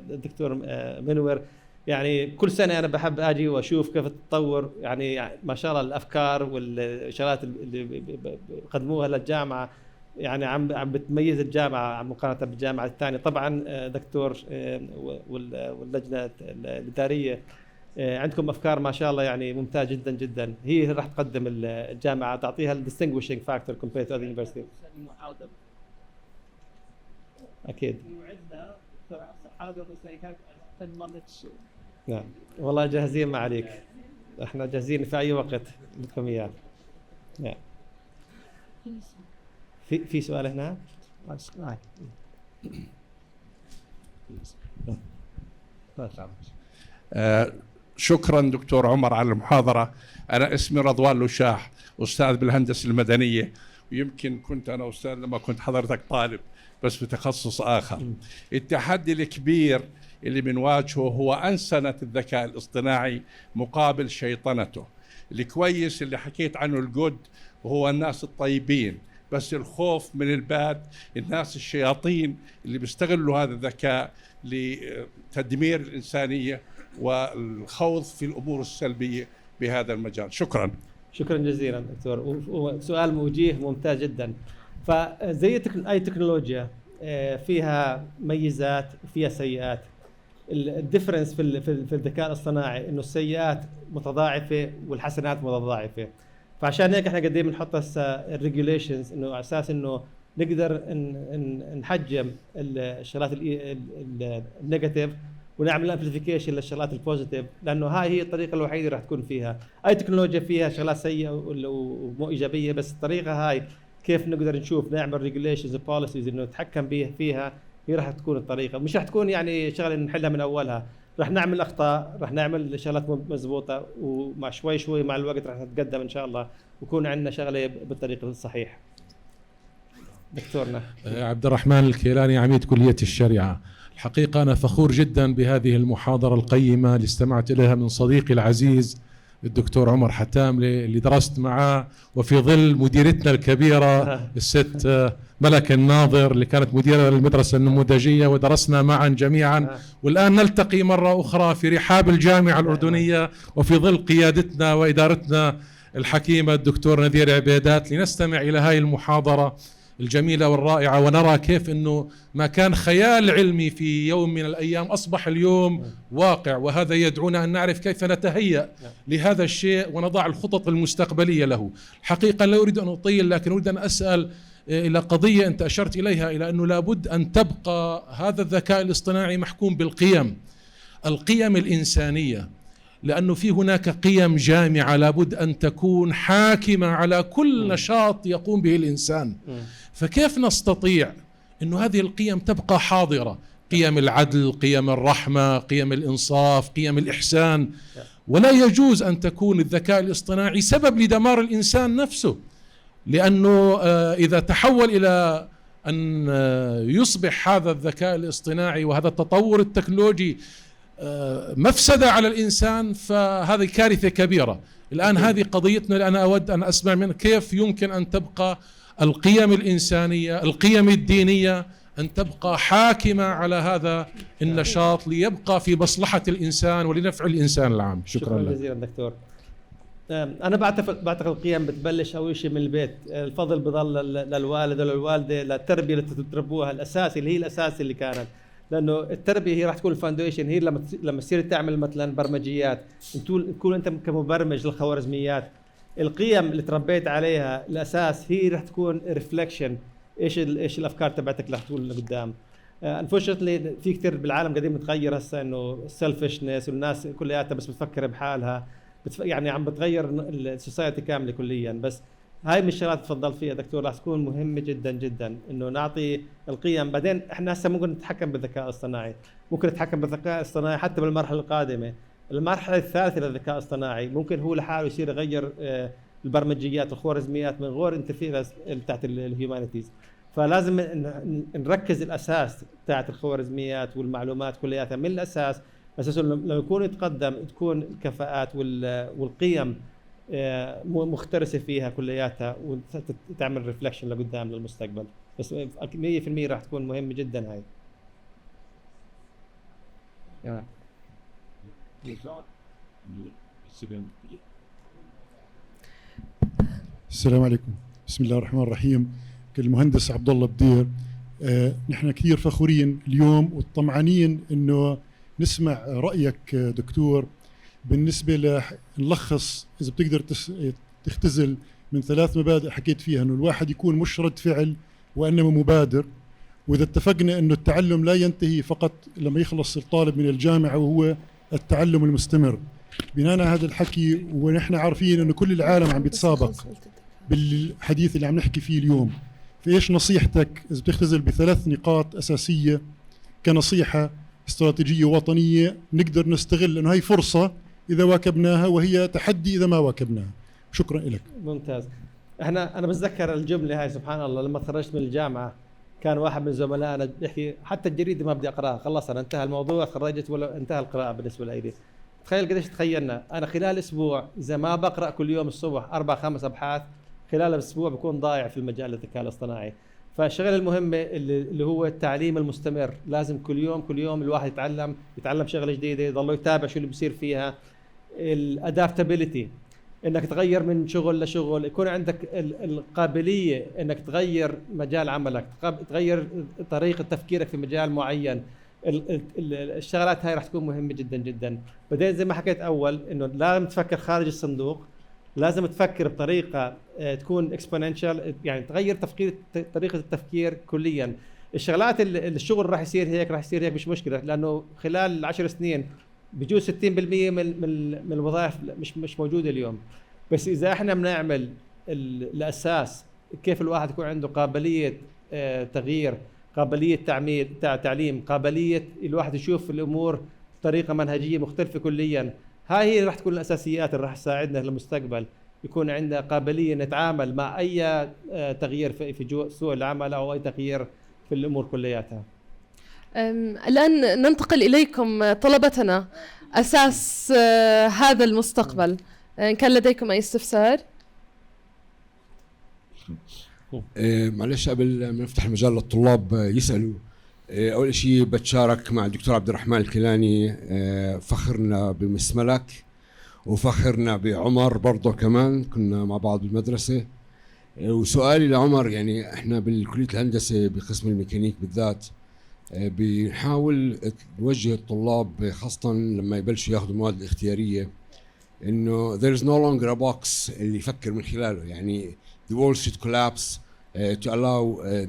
دكتور منور. يعني كل سنه انا بحب اجي واشوف كيف تتطور، يعني ما شاء الله الافكار والشغلات اللي بيقدموها للجامعه، يعني عم بتميز الجامعه مقارنه بالجامعه الثانيه. طبعا دكتور واللجنه الاداريه عندكم افكار ما شاء الله يعني ممتاز جدا جدا. هي راح تقدم الجامعه، تعطيها الديستنجويشنج فاكتور كومبير تو اذر يونيفرسيتي. اكيد. نعم والله جاهزين ما عليك، احنا جاهزين في اي وقت بدكم اياه. نعم. في سؤال هنا؟ شكرا دكتور عمر على المحاضرة. أنا اسمي رضوان لشاح، أستاذ بالهندسة المدنية، ويمكن كنت أنا أستاذ لما كنت حضرتك طالب بس بتخصص آخر. التحدي الكبير اللي بنواجهه هو أنسنة الذكاء الاصطناعي مقابل شيطنته. الكويس اللي حكيت عنه الجود وهو الناس الطيبين، بس الخوف من الباد، الناس الشياطين اللي بيستغلوا هذا الذكاء لتدمير الإنسانية والخوض في الأمور السلبية بهذا المجال. شكرا. شكرا جزيلا دكتور، وسؤال موجيه ممتاز جدا. فزي أي تكنولوجيا فيها ميزات وفيها سيئات. الديفرنس في الذكاء الاصطناعي انه السيئات متضاعفه والحسنات متضاعفه. فعشان هيك احنا قاعدين بنحط الريجوليشنز انه على اساس انه نقدر نحجم الشغلات النيجاتيف ونعمل امبليفيكيشن للشغلات البوزيتيف، لانه هاي هي الطريقه الوحيده اللي راح تكون فيها. اي تكنولوجيا فيها شغلات سيئه ومو ايجابيه، بس الطريقه هاي كيف نقدر نشوف نعمل ريجوليشنز وبوليسيز انه نتحكم فيها هي راح تكون الطريقه. مش راح تكون يعني شغله نحلها من اولها، راح نعمل اخطاء، راح نعمل شغلات مضبوطه، ومع شوي مع الوقت راح نتقدم ان شاء الله ويكون عندنا شغله بالطريقه الصحيح. دكتورنا عبد الرحمن الكيلاني، عميد كلية الشريعة. الحقيقة أنا فخور جدا بهذه المحاضرة القيمة اللي استمعت إليها من صديقي العزيز الدكتور عمر حتاملة، اللي درست معاه وفي ظل مديرتنا الكبيرة الست ملك الناظر اللي كانت مديرة للمدرسة النموذجية، ودرسنا معا جميعا، والآن نلتقي مرة أخرى في رحاب الجامعة الأردنية وفي ظل قيادتنا وإدارتنا الحكيمة الدكتور نذير عبيدات لنستمع إلى هاي المحاضرة الجميلة والرائعة، ونرى كيف أنه ما كان خيال علمي في يوم من الأيام أصبح اليوم واقع، وهذا يدعونا أن نعرف كيف نتهيأ لهذا الشيء ونضع الخطط المستقبلية له. حقيقة لا أريد أن أطيل، لكن أريد أن أسأل إلى قضية أنت أشرت إليها، إلى أنه لابد أن تبقى هذا الذكاء الاصطناعي محكوم القيم الإنسانية، لأنه في هناك قيم جامعة لابد أن تكون حاكمة على كل نشاط يقوم به الإنسان. فكيف نستطيع أن هذه القيم تبقى حاضرة؟ قيم العدل، قيم الرحمة، قيم الإنصاف، قيم الإحسان. ولا يجوز أن تكون الذكاء الاصطناعي سبب لدمار الإنسان نفسه، لأنه إذا تحول إلى أن يصبح هذا الذكاء الاصطناعي وهذا التطور التكنولوجي مفسدة على الإنسان فهذه كارثة كبيرة. الآن هذه قضيتنا اللي أنا أود أن أسمع منك، كيف يمكن أن تبقى القيم الإنسانية، القيم الدينية أن تبقى حاكمة على هذا النشاط ليبقى في مصلحة الإنسان ولنفع الإنسان العام. شكرا جزيلا دكتور. أنا بعتقد القيم بتبلش أول شيء من البيت. الفضل بضل للوالد وللوالدة، للتربية اللي تتربوها الأساس اللي هي الأساس اللي كانت، لأنه التربية هي راح تكون الفاونديشن. هي لما تصير تعمل مثلا برمجيات، تكون أنت كمبرمج للخوارزميات، القيم اللي تربيت عليها الأساس هي راح تكون ريفلكشن إيش الأفكار تبعتك اللي راح تكون لقدام. انفورشنتلي في كثير بالعالم قاعدين متغير هسه، إنه السلفشنس والناس كلياتها بس بتفكر بحالها، يعني عم بتغير السوسايتي كامله كليا. بس هاي من الشغلات تفضل فيها دكتور راح تكون مهمه جدا جدا، انه نعطي القيم. بعدين احنا هسه ممكن نتحكم بالذكاء الاصطناعي، ممكن نتحكم بالذكاء الاصطناعي حتى بالمرحله القادمه. المرحله الثالثه للذكاء الاصطناعي ممكن هو لحاله يصير يغير البرمجيات والخوارزميات من غير انترفيرنس بتاعت الهيومانيتيز. فلازم نركز الاساس بتاعت الخوارزميات والمعلومات كلياتها من الاساس، اساسا لما يكون يتقدم تكون الكفاءات والقيم مخترسه فيها كلياتها وتعمل ريفلكشن لقدام للمستقبل. بس 100% راح تكون مهمه جدا هاي. السلام عليكم. بسم الله الرحمن الرحيم. المهندس عبد الله بدير، نحن كثير فخورين اليوم وطمعانين انه نسمع رأيك دكتور بالنسبة نلخص إذا بتقدر تختزل من 3 مبادئ حكيت فيها، إنه الواحد يكون مش رد فعل وإنما مبادر، وإذا اتفقنا إنه التعلم لا ينتهي فقط لما يخلص الطالب من الجامعة وهو التعلم المستمر. بناء على هذا الحكي ونحن عارفين إنه كل العالم عم بيتسابق بالحديث اللي عم نحكي فيه اليوم، فإيش نصيحتك إذا بتختزل ب3 نقاط أساسية كنصيحة استراتيجية وطنية نقدر نستغل إنه هي فرصة إذا واكبناها وهي تحدي إذا ما واكبناها. شكرا لك. ممتاز. أنا بتذكر الجملة هاي سبحان الله لما تخرجت من الجامعة كان واحد من زملائنا بيحكي حتى الجريدة ما بدي أقرأها، خلص أنا انتهى الموضوع، تخرجت ولا انتهى القراءة بالنسبة لي. تخيل قديش تخيلنا أنا خلال أسبوع إذا ما بقرأ كل يوم الصبح 4-5 أبحاث خلال أسبوع بكون ضايع في المجال الذكاء الاصطناعي. فالشغله المهمه اللي هو التعليم المستمر، لازم كل يوم الواحد يتعلم شغله جديده، يضل يتابع شو اللي بيصير فيها. الادابتابيلتي، انك تغير من شغل لشغل، يكون عندك القابليه انك تغير مجال عملك، تغير طريقه تفكيرك في مجال معين. الشغلات هاي راح تكون مهمه جدا جدا. بعدين زي ما حكيت اول انه لازم تفكر خارج الصندوق، لازم تفكر بطريقه تكون اكسبوننشال، يعني تغير طريقه التفكير كليا. الشغلات الشغل راح يصير هيك مش مشكله، لانه خلال 10 سنين بجوز 60% من الوظائف مش موجوده اليوم. بس اذا احنا بنعمل الاساس كيف الواحد يكون عنده قابليه تغيير، قابليه تعليم، قابليه الواحد يشوف الامور بطريقه منهجيه مختلفه كليا، هاي هي راح تكون الاساسيات اللي راح تساعدنا للمستقبل. يكون عندنا قابليه نتعامل مع اي تغيير في سوق العمل او اي تغيير في الامور كلياتها. الان ننتقل اليكم طلبتنا، اساس هذا المستقبل. ان كان لديكم اي استفسار؟ معلش قبل ما نفتح المجال للطلاب يسالوا، اول شيء بتشارك مع الدكتور عبد الرحمن الكيلاني، فخرنا بمسملك وفخرنا بعمر برضه، كمان كنا مع بعض بالمدرسه. وسؤالي لعمر، يعني احنا بالكليه الهندسه بقسم الميكانيك بالذات بنحاول نوجه الطلاب خاصه لما يبلشوا ياخذوا المواد الاختياريه انه there is no longer a box اللي يفكر من خلاله، يعني the world should collapse to allow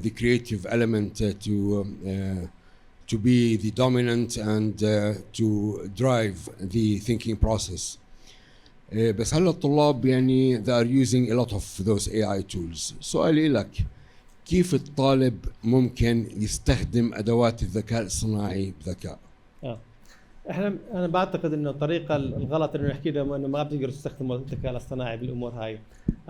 the creative element to be the dominant and to drive the thinking process. بس هلا الطلاب يعني they are using a lot of those AI tools. سؤالي لك، كيف الطالب ممكن يستخدم ادوات الذكاء الصناعي بذكاء؟ انا بعتقد انه الطريقه الغلط انه نحكي لهم انه ما بتقدروا تستخدموا الذكاء الاصطناعي بالامور هاي.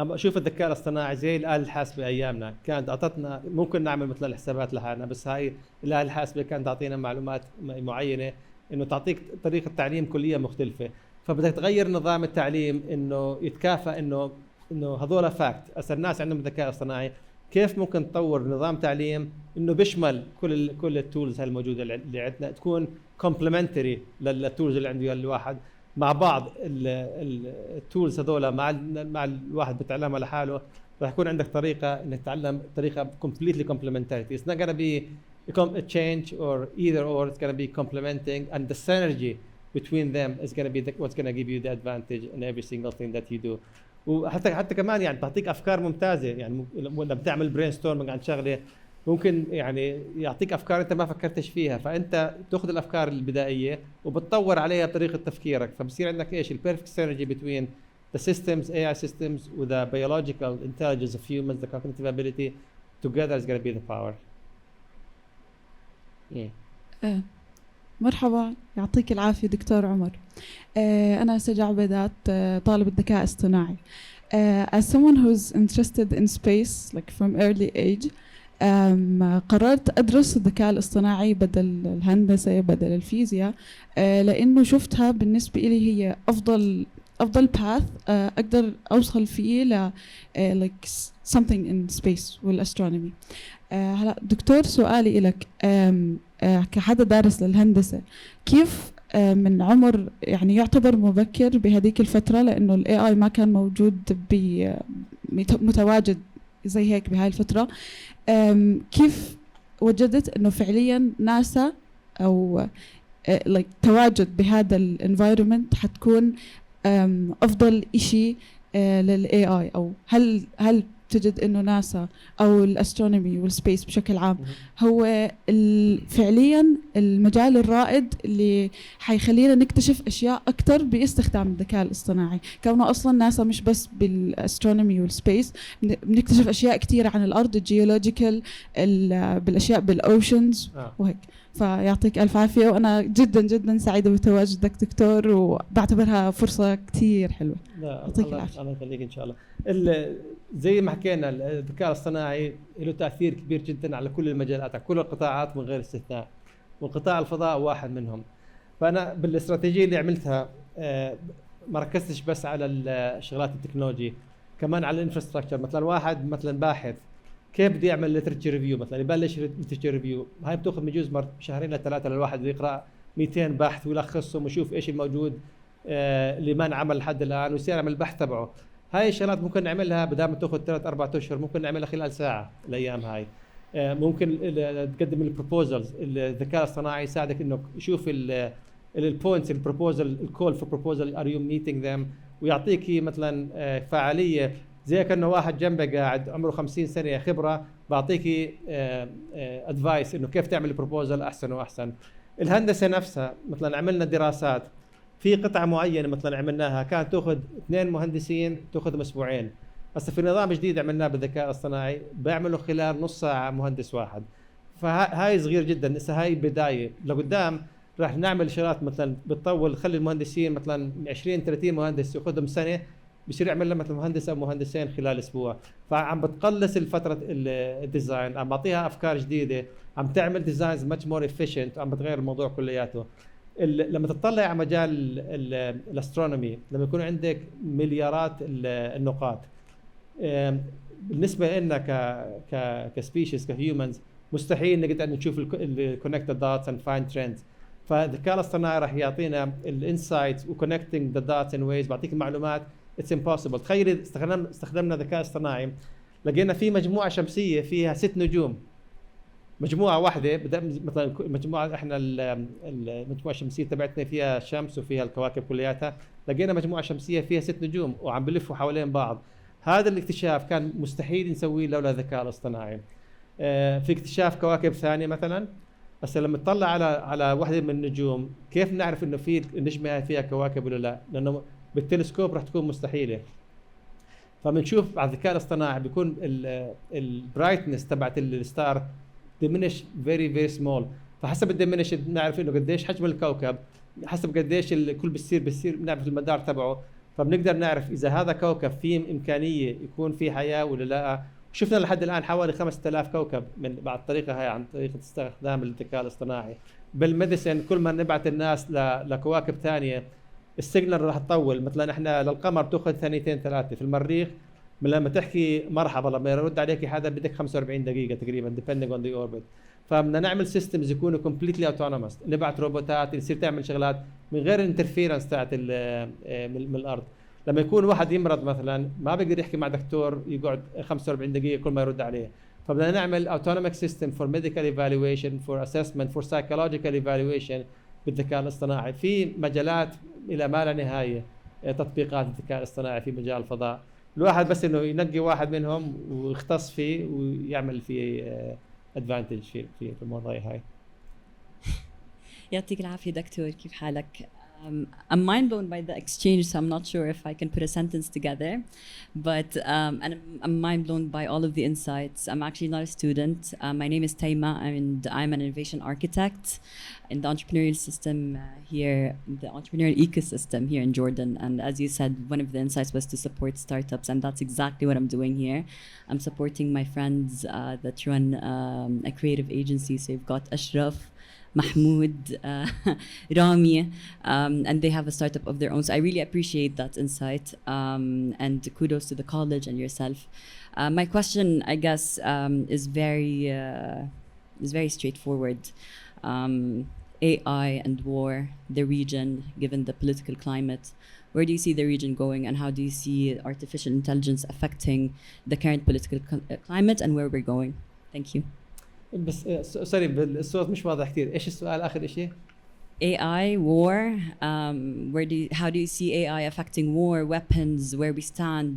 اما اشوف الذكاء الاصطناعي زي الاله الحاسبه ايامنا، كانت اعطتنا ممكن نعمل مثل الحسابات لحالنا، بس هاي الاله الحاسبه كانت تعطينا معلومات معينه انه تعطيك طريقه تعليم كليه مختلفه. فبدك تغير نظام التعليم انه يتكافئ انه هذول فاكت. هسه الناس عندهم الذكاء الاصطناعي، كيف ممكن تطور نظام تعليم انه بيشمل كل التولز هاي الموجوده اللي عندنا، تكون كومبلمنتري للتولز اللي عنده الواحد مع بعض. التولز هذول مع الواحد بتعلمها لحاله، راح يكون عندك طريقه انك تتعلم طريقه completely complementarity. It's not going to be a change or either or, it's going to be complementing, and the synergy between them is going to be what's going to give you the advantage in every single thing that you do. وحتى كمان يعني تعطيك افكار ممتازه، يعني لما بتعمل برين ستورمينج عن شغله ممكن يعني يعطيك افكار انت ما فكرتش فيها، فانت تاخذ الافكار البدائيه وبتطور عليها بطريقه تفكيرك، فبصير عندك ايش البيرفكت سينرجي between the systems, AI systems with the biological intelligence of humans, the cognitive ability together is going to be the power. مرحبا، يعطيك العافية دكتور عمر. أنا سجع عبيدات، طالب الذكاء الاصطناعي. As someone who's interested in space like from early age, قررت أدرس الذكاء الاصطناعي بدل الهندسة بدل الفيزياء، لأنه شفتها بالنسبة إلي هي أفضل path أقدر أوصل فيه ل like something in space والأسترونومي. هلا دكتور، سؤالي لك كحدا دارس للهندسة، كيف من عمر يعني يعتبر مبكر بهذيك الفترة، لأنه ال AI ما كان موجود متواجد زي هيك بهاي الفترة، كيف وجدت إنه فعليا ناسا أو like تواجد بهذا الانفايرومنت حتكون أفضل إشي لل AI، أو هل بتجد إنه ناسا أو الأسترونومي والسبيس بشكل عام هو فعليا المجال الرائد اللي حيخلينا نكتشف أشياء أكتر باستخدام الذكاء الاصطناعي. كونه أصلا ناسا مش بس بالأسترونومي والسبيس، بنكتشف أشياء كتيرة عن الأرض، الجيولوجيكال، بالأشياء بالأوشنز وهيك. فيعطيك ألف عافية، وأنا جدا جدا سعيدة بتواجدك دكتور، وبعتبرها فرصة كتير حلوة. يعطيك العافية. الله يخليك إن شاء الله. زي ما حكينا الذكاء الاصطناعي له تأثير كبير جدا على كل المجالات، على كل القطاعات من غير استثناء، وقطاع الفضاء واحد منهم. فأنا بالاستراتيجية اللي عملتها ما ركزتش بس على الشغلات التكنولوجي، كمان على الانفراستراكشر. مثلا واحد مثلا باحث كيف بده يعمل ليترشر ريفيو، مثلا يبلش ليترشر ريفيو، هاي بتاخذ بجوز شهرين ل3 للواحد اللي يقرا 200 بحث ويلخصهم ويشوف ايش الموجود اللي ما انعمل لحد الان ويصير يعمل البحث تبعه. هاي الشغلات ممكن نعملها بدل ما تاخذ 3-4 اشهر، ممكن نعملها خلال ساعه الايام هاي. ممكن تقدم البروبوزلز، الذكاء الاصطناعي يساعدك انه يشوف البوينتس، البروبوزل، الكول فور بروبوزل، ار يو ميتينج ذم، ويعطيك مثلا فعاليه زي كأنه واحد جنبك قاعد عمره 50 سنة خبرة بعطيكي ادفايس انه كيف تعمل بروبوزل احسن واحسن. الهندسة نفسها مثلا عملنا دراسات في قطعة معينة مثلا عملناها كانت تاخذ 2 مهندسين تاخذهم اسبوعين، هسه في نظام جديد عملناه بالذكاء الاصطناعي بيعملوا خلال نص ساعة مهندس واحد. فهاي صغير جدا، لسه هاي بداية، لقدام راح نعمل شغلات مثلا بتطول، خلي المهندسين مثلا 20-30 مهندس ياخذهم سنة، بصير يعمل لها مثل مهندس او مهندسين خلال اسبوع. فعم بتقلص الفتره الديزاين، عم بعطيها افكار جديده، عم تعمل ديزاينز ماتش مور افيشنت، عم بتغير الموضوع كلياته. لما تطلع على مجال الاسترونومي، لما يكون عندك مليارات النقاط، بالنسبه لنا كسبيشيز كهيومنز مستحيل نقدر نشوف الكونكتد دوتس اند فايند ترندز. فالذكاء الاصطناعي راح يعطينا الانسايتس وكونكتنج ذا دوتس ان ويز، بعطيك المعلومات اتس امبوسيبل. تخيل استخدمنا ذكاء اصطناعي لقينا في مجموعه شمسيه فيها 6 نجوم، مجموعه واحده مثلا مجموعه احنا المجموعه الشمسيه تبعتنا فيها الشمس وفيها الكواكب كلياتها، لقينا مجموعه شمسيه فيها 6 نجوم وعم بلفوا حوالين بعض. هذا الاكتشاف كان مستحيل نسويه لولا الذكاء الاصطناعي. في اكتشاف كواكب ثانيه مثلا، بس لما تطلع على واحده من النجوم كيف نعرف انه في النجمه فيها كواكب ولا لا؟ لانه بالتلسكوب راح تكون مستحيله. فبنشوف على الذكاء الاصطناعي بيكون البرايتنس تبعت الستار diminish very very small، فحسب الديمينش بنعرف انه قديش حجم الكوكب، حسب قديش الكل بيصير بنعرف المدار تبعه، فبنقدر نعرف اذا هذا كوكب فيه امكانيه يكون فيه حياه ولا لا. شفنا لحد الان حوالي 5000 كوكب من بعد الطريقه هاي، عن طريقه استخدام الذكاء الاصطناعي. بالميديسن كل ما نبعث الناس لكواكب ثانيه السيجنال راح تطول، مثلا احنا للقمر بتاخذ 2-3 في المريخ، من لما تحكي مرحبا لما يرد عليك هذا بدك 45 دقيقه تقريبا depending on the orbit. فبدنا نعمل سيستمز يكونوا completely autonomous، نبعث روبوتات تصير تعمل شغلات من غير الانترفيرنس تاعت من الارض. لما يكون واحد يمرض مثلا ما بيقدر يحكي مع دكتور يقعد 45 دقيقه كل ما يرد عليه، فبدنا نعمل autonomous system for medical evaluation for assessment for psychological evaluation بالذكاء الاصطناعي. في مجالات الى ما لا نهايه تطبيقات الذكاء الاصطناعي في مجال الفضاء، الواحد بس انه ينقي واحد منهم ويختص فيه ويعمل فيه ادفانتج في الموضوع هاي. يعطيك العافية دكتور، كيف حالك؟ I'm mind blown by the exchange, so I'm not sure if I can put a sentence together, but and I'm mind blown by all of the insights. I'm actually not a student. My name is Taima, and I'm an innovation architect in the entrepreneurial system here, the entrepreneurial ecosystem here in Jordan. And as you said, one of the insights was to support startups, and that's exactly what I'm doing here. I'm supporting my friends that run a creative agency. So you've got Ashraf, Mahmoud, Rami, and they have a startup of their own. So I really appreciate that insight, and kudos to the college and yourself. My question, I guess, is very straightforward. AI and war, the region, given the political climate, where do you see the region going, and how do you see artificial intelligence affecting the current political climate and where we're going? Thank you. بس سوري الصوت مش واضح كثير، ايش السؤال اخر شيء؟ AI, war. How do you see AI affecting war, weapons, where we stand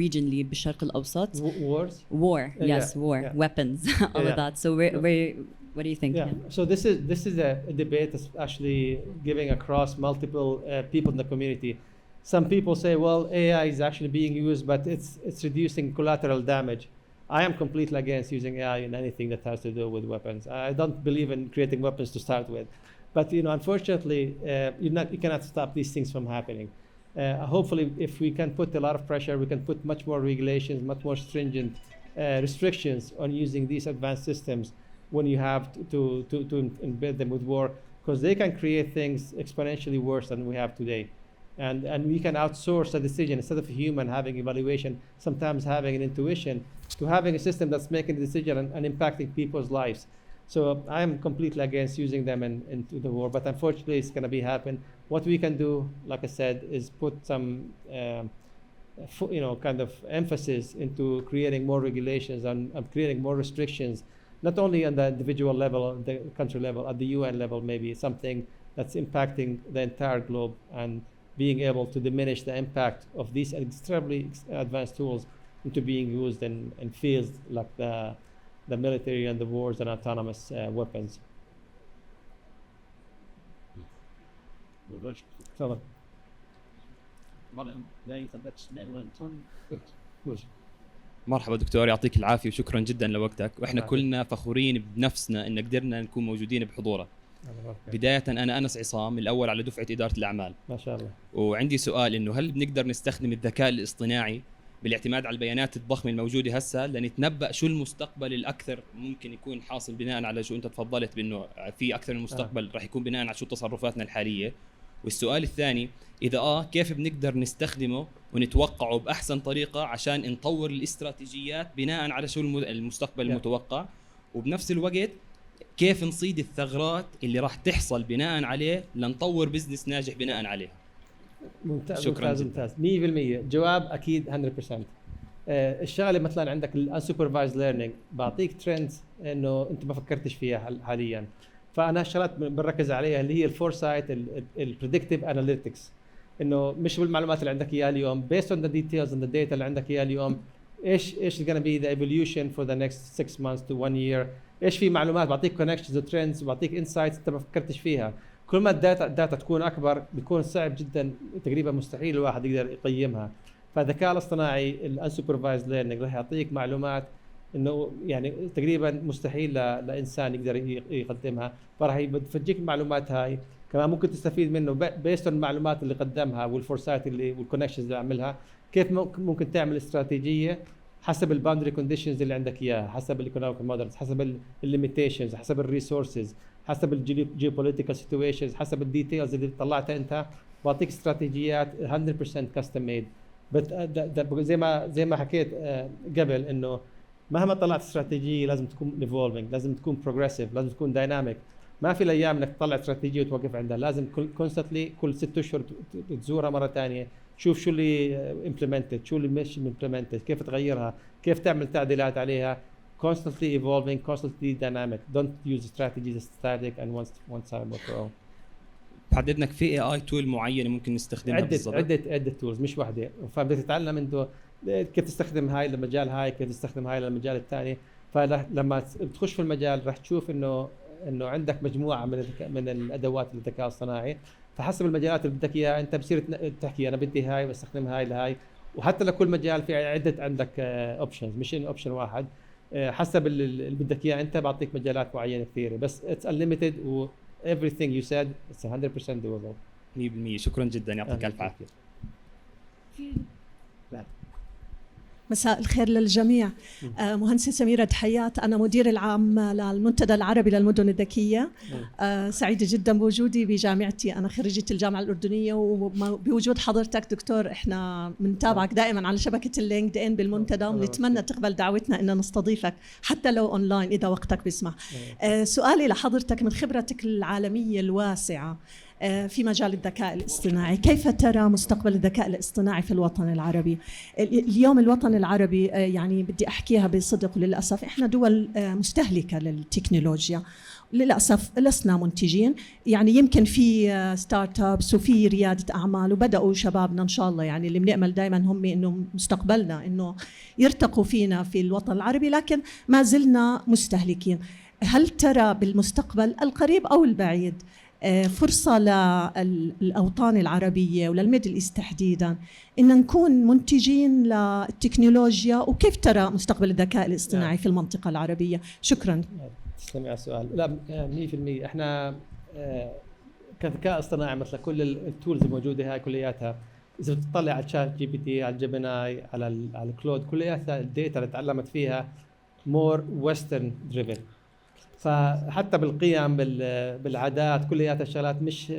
regionally بالشرق الأوسط? Wars? War, yes, Yeah, war, yeah. weapons, all of that. So what do you think? Yeah. So this is a debate that's actually giving across multiple people in the community. Some people say, well, AI is actually being used, but it's reducing collateral damage. I am completely against using AI in anything that has to do with weapons. I don't believe in creating weapons to start with. But unfortunately, you cannot stop these things from happening. Hopefully, if we can put a lot of pressure, we can put much more regulations, much more stringent restrictions on using these advanced systems when you have to embed them with war, because they can create things exponentially worse than we have today. And we can outsource a decision instead of a human having evaluation, sometimes having an intuition, to having a system that's making the decision and impacting people's lives. So I'm completely against using them into the war, but unfortunately it's going to be happen. What we can do, like I said, is put some kind of emphasis into creating more regulations and creating more restrictions, not only on the individual level, the country level, at the UN level, maybe something that's impacting the entire globe, and being able to diminish the impact of these extremely advanced tools into being used in fields like the military and the wars and autonomous weapons. مرحبا دكتور، يعطيك العافية وشكرا جدا لوقتك، واحنا كلنا فخورين بنفسنا ان قدرنا نكون موجودين بحضورك. بداية أنا أنس عصام، الأول على دفعة إدارة الأعمال. ما شاء الله. وعندي سؤال، إنه هل بنقدر نستخدم الذكاء الاصطناعي بالاعتماد على البيانات الضخمة الموجودة هسه لنتنبأ شو المستقبل الأكثر ممكن يكون حاصل بناء على شو أنت تفضلت بأنه في أكثر المستقبل راح يكون بناء على شو تصرفاتنا الحالية؟ والسؤال الثاني، إذا كيف بنقدر نستخدمه ونتوقعه بأحسن طريقة عشان نطور الاستراتيجيات بناء على شو المستقبل المتوقع، وبنفس الوقت كيف نصيد الثغرات اللي راح تحصل بناء عليه لنطور بزنس ناجح بناء عليها. ممتاز. شكرا ممتاز 100%. جواب اكيد 100%. الشغله مثلا عندك الانسوبرفايزد ليرنينج بعطيك ترندز انه انت ما فكرتش فيها حاليا، فانا شغلات بنركز عليها اللي هي الفورسايت، البريدكتيف اناليتكس، انه مش بالمعلومات اللي عندك اياها اليوم based on the details and the data اللي عندك اياها اليوم، ايش gonna be the evolution for the next 6 months to 1 year، ايش في معلومات، بعطيك كونكشنز وترندز وبعطيك انسايتس انت ما فكرتش فيها. كل ما الداتا تكون اكبر بيكون صعب جدا، تقريبا مستحيل الواحد يقدر يقيمها. فالذكاء الاصطناعي الانسوبرفايزد ليرنينج راح يعطيك معلومات انه يعني تقريبا مستحيل لانسان يقدر يقدمها، فراح يفجيك المعلومات هاي. كمان ممكن تستفيد منه بيست اون المعلومات اللي قدمها والفورسايت اللي والكونكشنز اللي عملها، كيف ممكن تعمل استراتيجيه حسب الباوندري كونديشنز اللي عندك اياها، حسب الايكونوميك مودلز، حسب الليميتيشنز، حسب الريسورسز، حسب الجيوبوليتيكال سيتويشنز، حسب الديتيلز اللي طلعتها انت. بعطيك استراتيجيات 100% كاستم ميد. زي ما حكيت قبل، انه مهما طلعت استراتيجيه لازم تكون ايفولفينج، لازم تكون بروجريسيف، لازم تكون دايناميك. ما في الايام انك تطلع استراتيجيه وتوقف عندها، لازم كونستنتلي كل 6 اشهر تزورها مره ثانيه، شوف شو اللي امبلمنتد، شو اللي مش امبلمنتد، كيف تغيرها، كيف تعمل تعديلات عليها. constantly evolving, constantly dynamic. Don't use strategies as static and one size for all. حددنا في اي اي تول معينه ممكن نستخدمها بالضبط؟ عده تولز مش واحده، فبدك تتعلم انه كيف تستخدم هاي للمجال هاي، كيف تستخدم هاي للمجال الثاني. فلما تخش في المجال راح تشوف انه عندك مجموعه من الادوات للذكاء الصناعي، فحسب المجالات اللي بدك اياها انت بصير تحكي انا بدي هاي بستخدم هاي لهاي. وحتى لكل مجال في عده عندك اوبشنز، مش انه اوبشن واحد، حسب اللي بدك اياه انت. بعطيك مجالات معينه كثيره، بس اتس unlimited و everything you said it's 100% doable. 100%. شكرا جدا، يعطيك الف عافيه. مساء الخير للجميع. مهندسة سميرة حيات، أنا مدير العام للمنتدى العربي للمدن الذكية. سعيدة جدا بوجودي بجامعتي، أنا خريجة الجامعة الأردنية، وبوجود حضرتك دكتور إحنا بنتابعك دائما على شبكة اللينكد إن بالمنتدى، ونتمنى تقبل دعوتنا إن نستضيفك حتى لو أونلاين إذا وقتك بيسمح. سؤالي لحضرتك من خبرتك العالمية الواسعة في مجال الذكاء الاصطناعي، كيف ترى مستقبل الذكاء الاصطناعي في الوطن العربي؟ اليوم الوطن العربي يعني بدي أحكيها بصدق وللأسف إحنا دول مستهلكة للتكنولوجيا، للأسف لسنا منتجين. يعني يمكن في ستارت ابس وفي ريادة أعمال وبدأوا شبابنا إن شاء الله، يعني اللي بنأمل دائما هم إنه مستقبلنا إنه يرتقوا فينا في الوطن العربي، لكن ما زلنا مستهلكين. هل ترى بالمستقبل القريب أو البعيد فرصة للأوطان العربية وللميدل إيست تحديدا إن نكون منتجين للتكنولوجيا، وكيف ترى مستقبل الذكاء الاصطناعي في المنطقة العربية؟ شكرا. تسلمي على السؤال. لا 100% احنا كذكاء اصطناعي مثل كل التولز الموجوده هاي كلياتها، اذا بتطلع على تشات جي بي تي، على الجيميناي، على الكلود، كلياتها الداتا اللي تعلمت فيها مور ويسترن دريفن. فحتى بالقيم بالعادات كلياتها الشغلات مش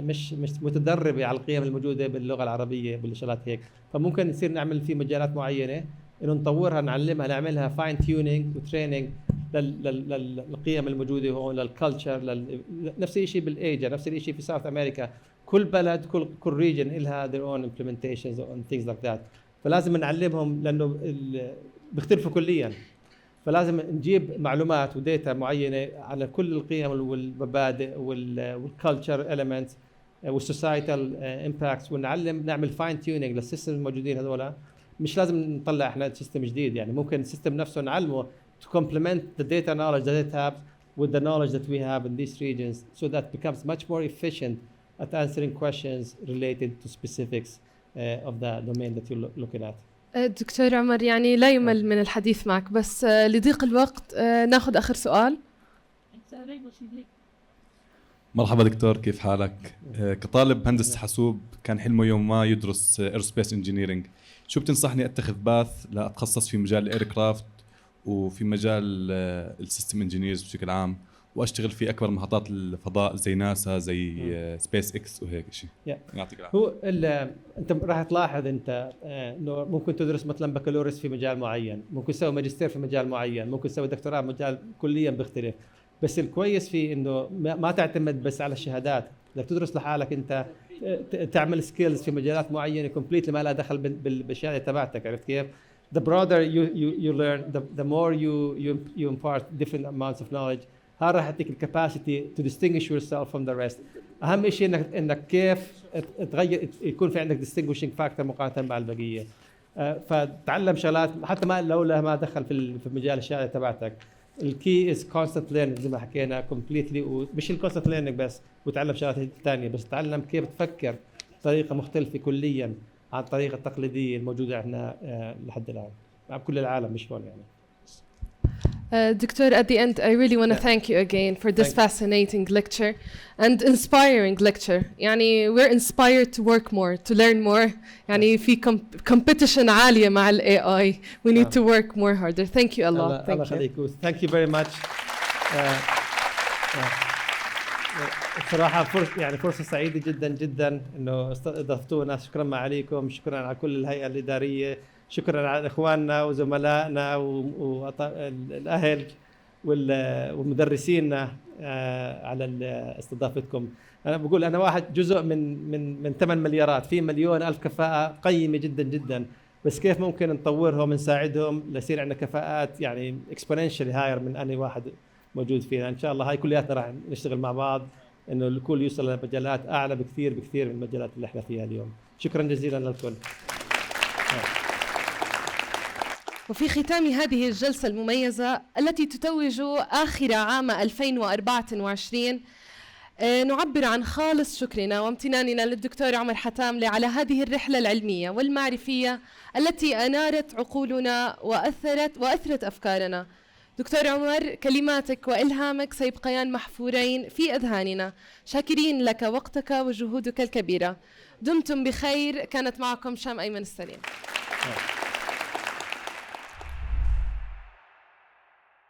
متدربه على القيم الموجوده باللغه العربيه بالشغلات هيك. فممكن نصير نعمل في مجالات معينه انه نطورها، نعلمها، نعملها فاين تيونينج وتريننج للقيم الموجوده هون، للكالتشر، نفس الشيء بالايجا، نفس الشيء في ساوث امريكا. كل بلد كل ريجن لها their own implementations and things like that. فلازم نعلمهم لانه بيختلفوا كليا. فلازم نجيب معلومات وديتا معينه على كل القيم والمبادئ والكالتشر اليمنتس والسوسايتال امباكتس، ونعلم نعمل فاين تيونينج للسيستم الموجودين هذول. مش لازم نطلع احنا سيستم جديد، يعني ممكن السيستم نفسه نعلمه to complement the data knowledge that it has with the knowledge that we have in these regions, so that becomes much more efficient at answering questions related to specifics of the domain that you're looking at. دكتور عمر، يعني لا يمل من الحديث معك، بس لضيق الوقت ناخذ آخر سؤال. مرحبا دكتور، كيف حالك؟ كطالب هندسة حاسوب كان حلمه يوم ما يدرس ايروسبيس انجينيرينج، شو بتنصحني اتخذ باث لاتخصص في مجال الايركرافت وفي مجال السيستم انجينيرز بشكل عام، واشتغل في اكبر محطات الفضاء زي ناسا، زي سبيس اكس وهيك شيء؟ يعطيك العافيه. هو انت راح تلاحظ انت انه ممكن تدرس مثلا بكالوريوس في مجال معين، ممكن تسوي ماجستير في مجال معين، ممكن تسوي دكتوراه في مجال كليا بيختلف. بس الكويس فيه انه ما تعتمد بس على الشهادات، بدك تدرس لحالك انت، تعمل سكيلز في مجالات معينه كومبليتلي ما لها دخل بالشهاده تبعتك. عرفت كيف؟ The broader you learn, the more you impart different amounts of knowledge. هذا راح يعطيك الكاباسيتي to distinguish yourself from the rest. اهم شيء انك كيف تغير، يكون في عندك distinguishing factor مقارنه مع البقيه. فتعلم شغلات حتى ما لو لها ما دخل في مجال الشهاده تبعتك. الكي از كونستنت ليرنينج زي ما حكينا كومبليتلي، ومش الكونستنت ليرنينج بس، وتعلم شغلات ثانيه، بس تعلم كيف تفكر بطريقه مختلفه كليا عن الطريقه التقليديه الموجوده عندنا لحد الان بكل العالم، مش هون يعني. Doctor, at the end, I really want to thank you again for this fascinating lecture and inspiring lecture. يعني we're inspired to work more, to learn more. يعني في competition عالية مع ال AI. We need to work more harder. Thank you a lot. الله يخليك. Thank you very much. بصراحة فرصة سعيدة جدا جدا إنه استضفتونا. شكرا ما عليكم، شكرا على كل الهيئة الإدارية، شكرا على إخواننا وزملائنا والأهل ومدرسينا على استضافتكم. أنا بقول أنا واحد جزء من 8 مليارات، في 1,000,000 كفاءة قيمة جدا جدا، بس كيف ممكن نطورهم نساعدهم ليصير عندنا كفاءات يعني exponentially higher من أي واحد موجود فينا. إن شاء الله هاي كلياتنا راح نشتغل مع بعض إنه الكل يوصل لمجالات أعلى بكثير من المجالات اللي إحنا فيها اليوم. شكرا جزيلا للكل. وفي ختام هذه الجلسة المميزة التي تتوج آخر عام 2024 نعبر عن خالص شكرنا وامتناننا للدكتور عمر حتاملeh على هذه الرحلة العلمية والمعرفية التي أنارت عقولنا وأثرت أفكارنا. دكتور عمر، كلماتك وإلهامك سيبقيان محفورين في أذهاننا. شاكرين لك وقتك وجهودك الكبيرة. دمتم بخير. كانت معكم شام أيمن السليم.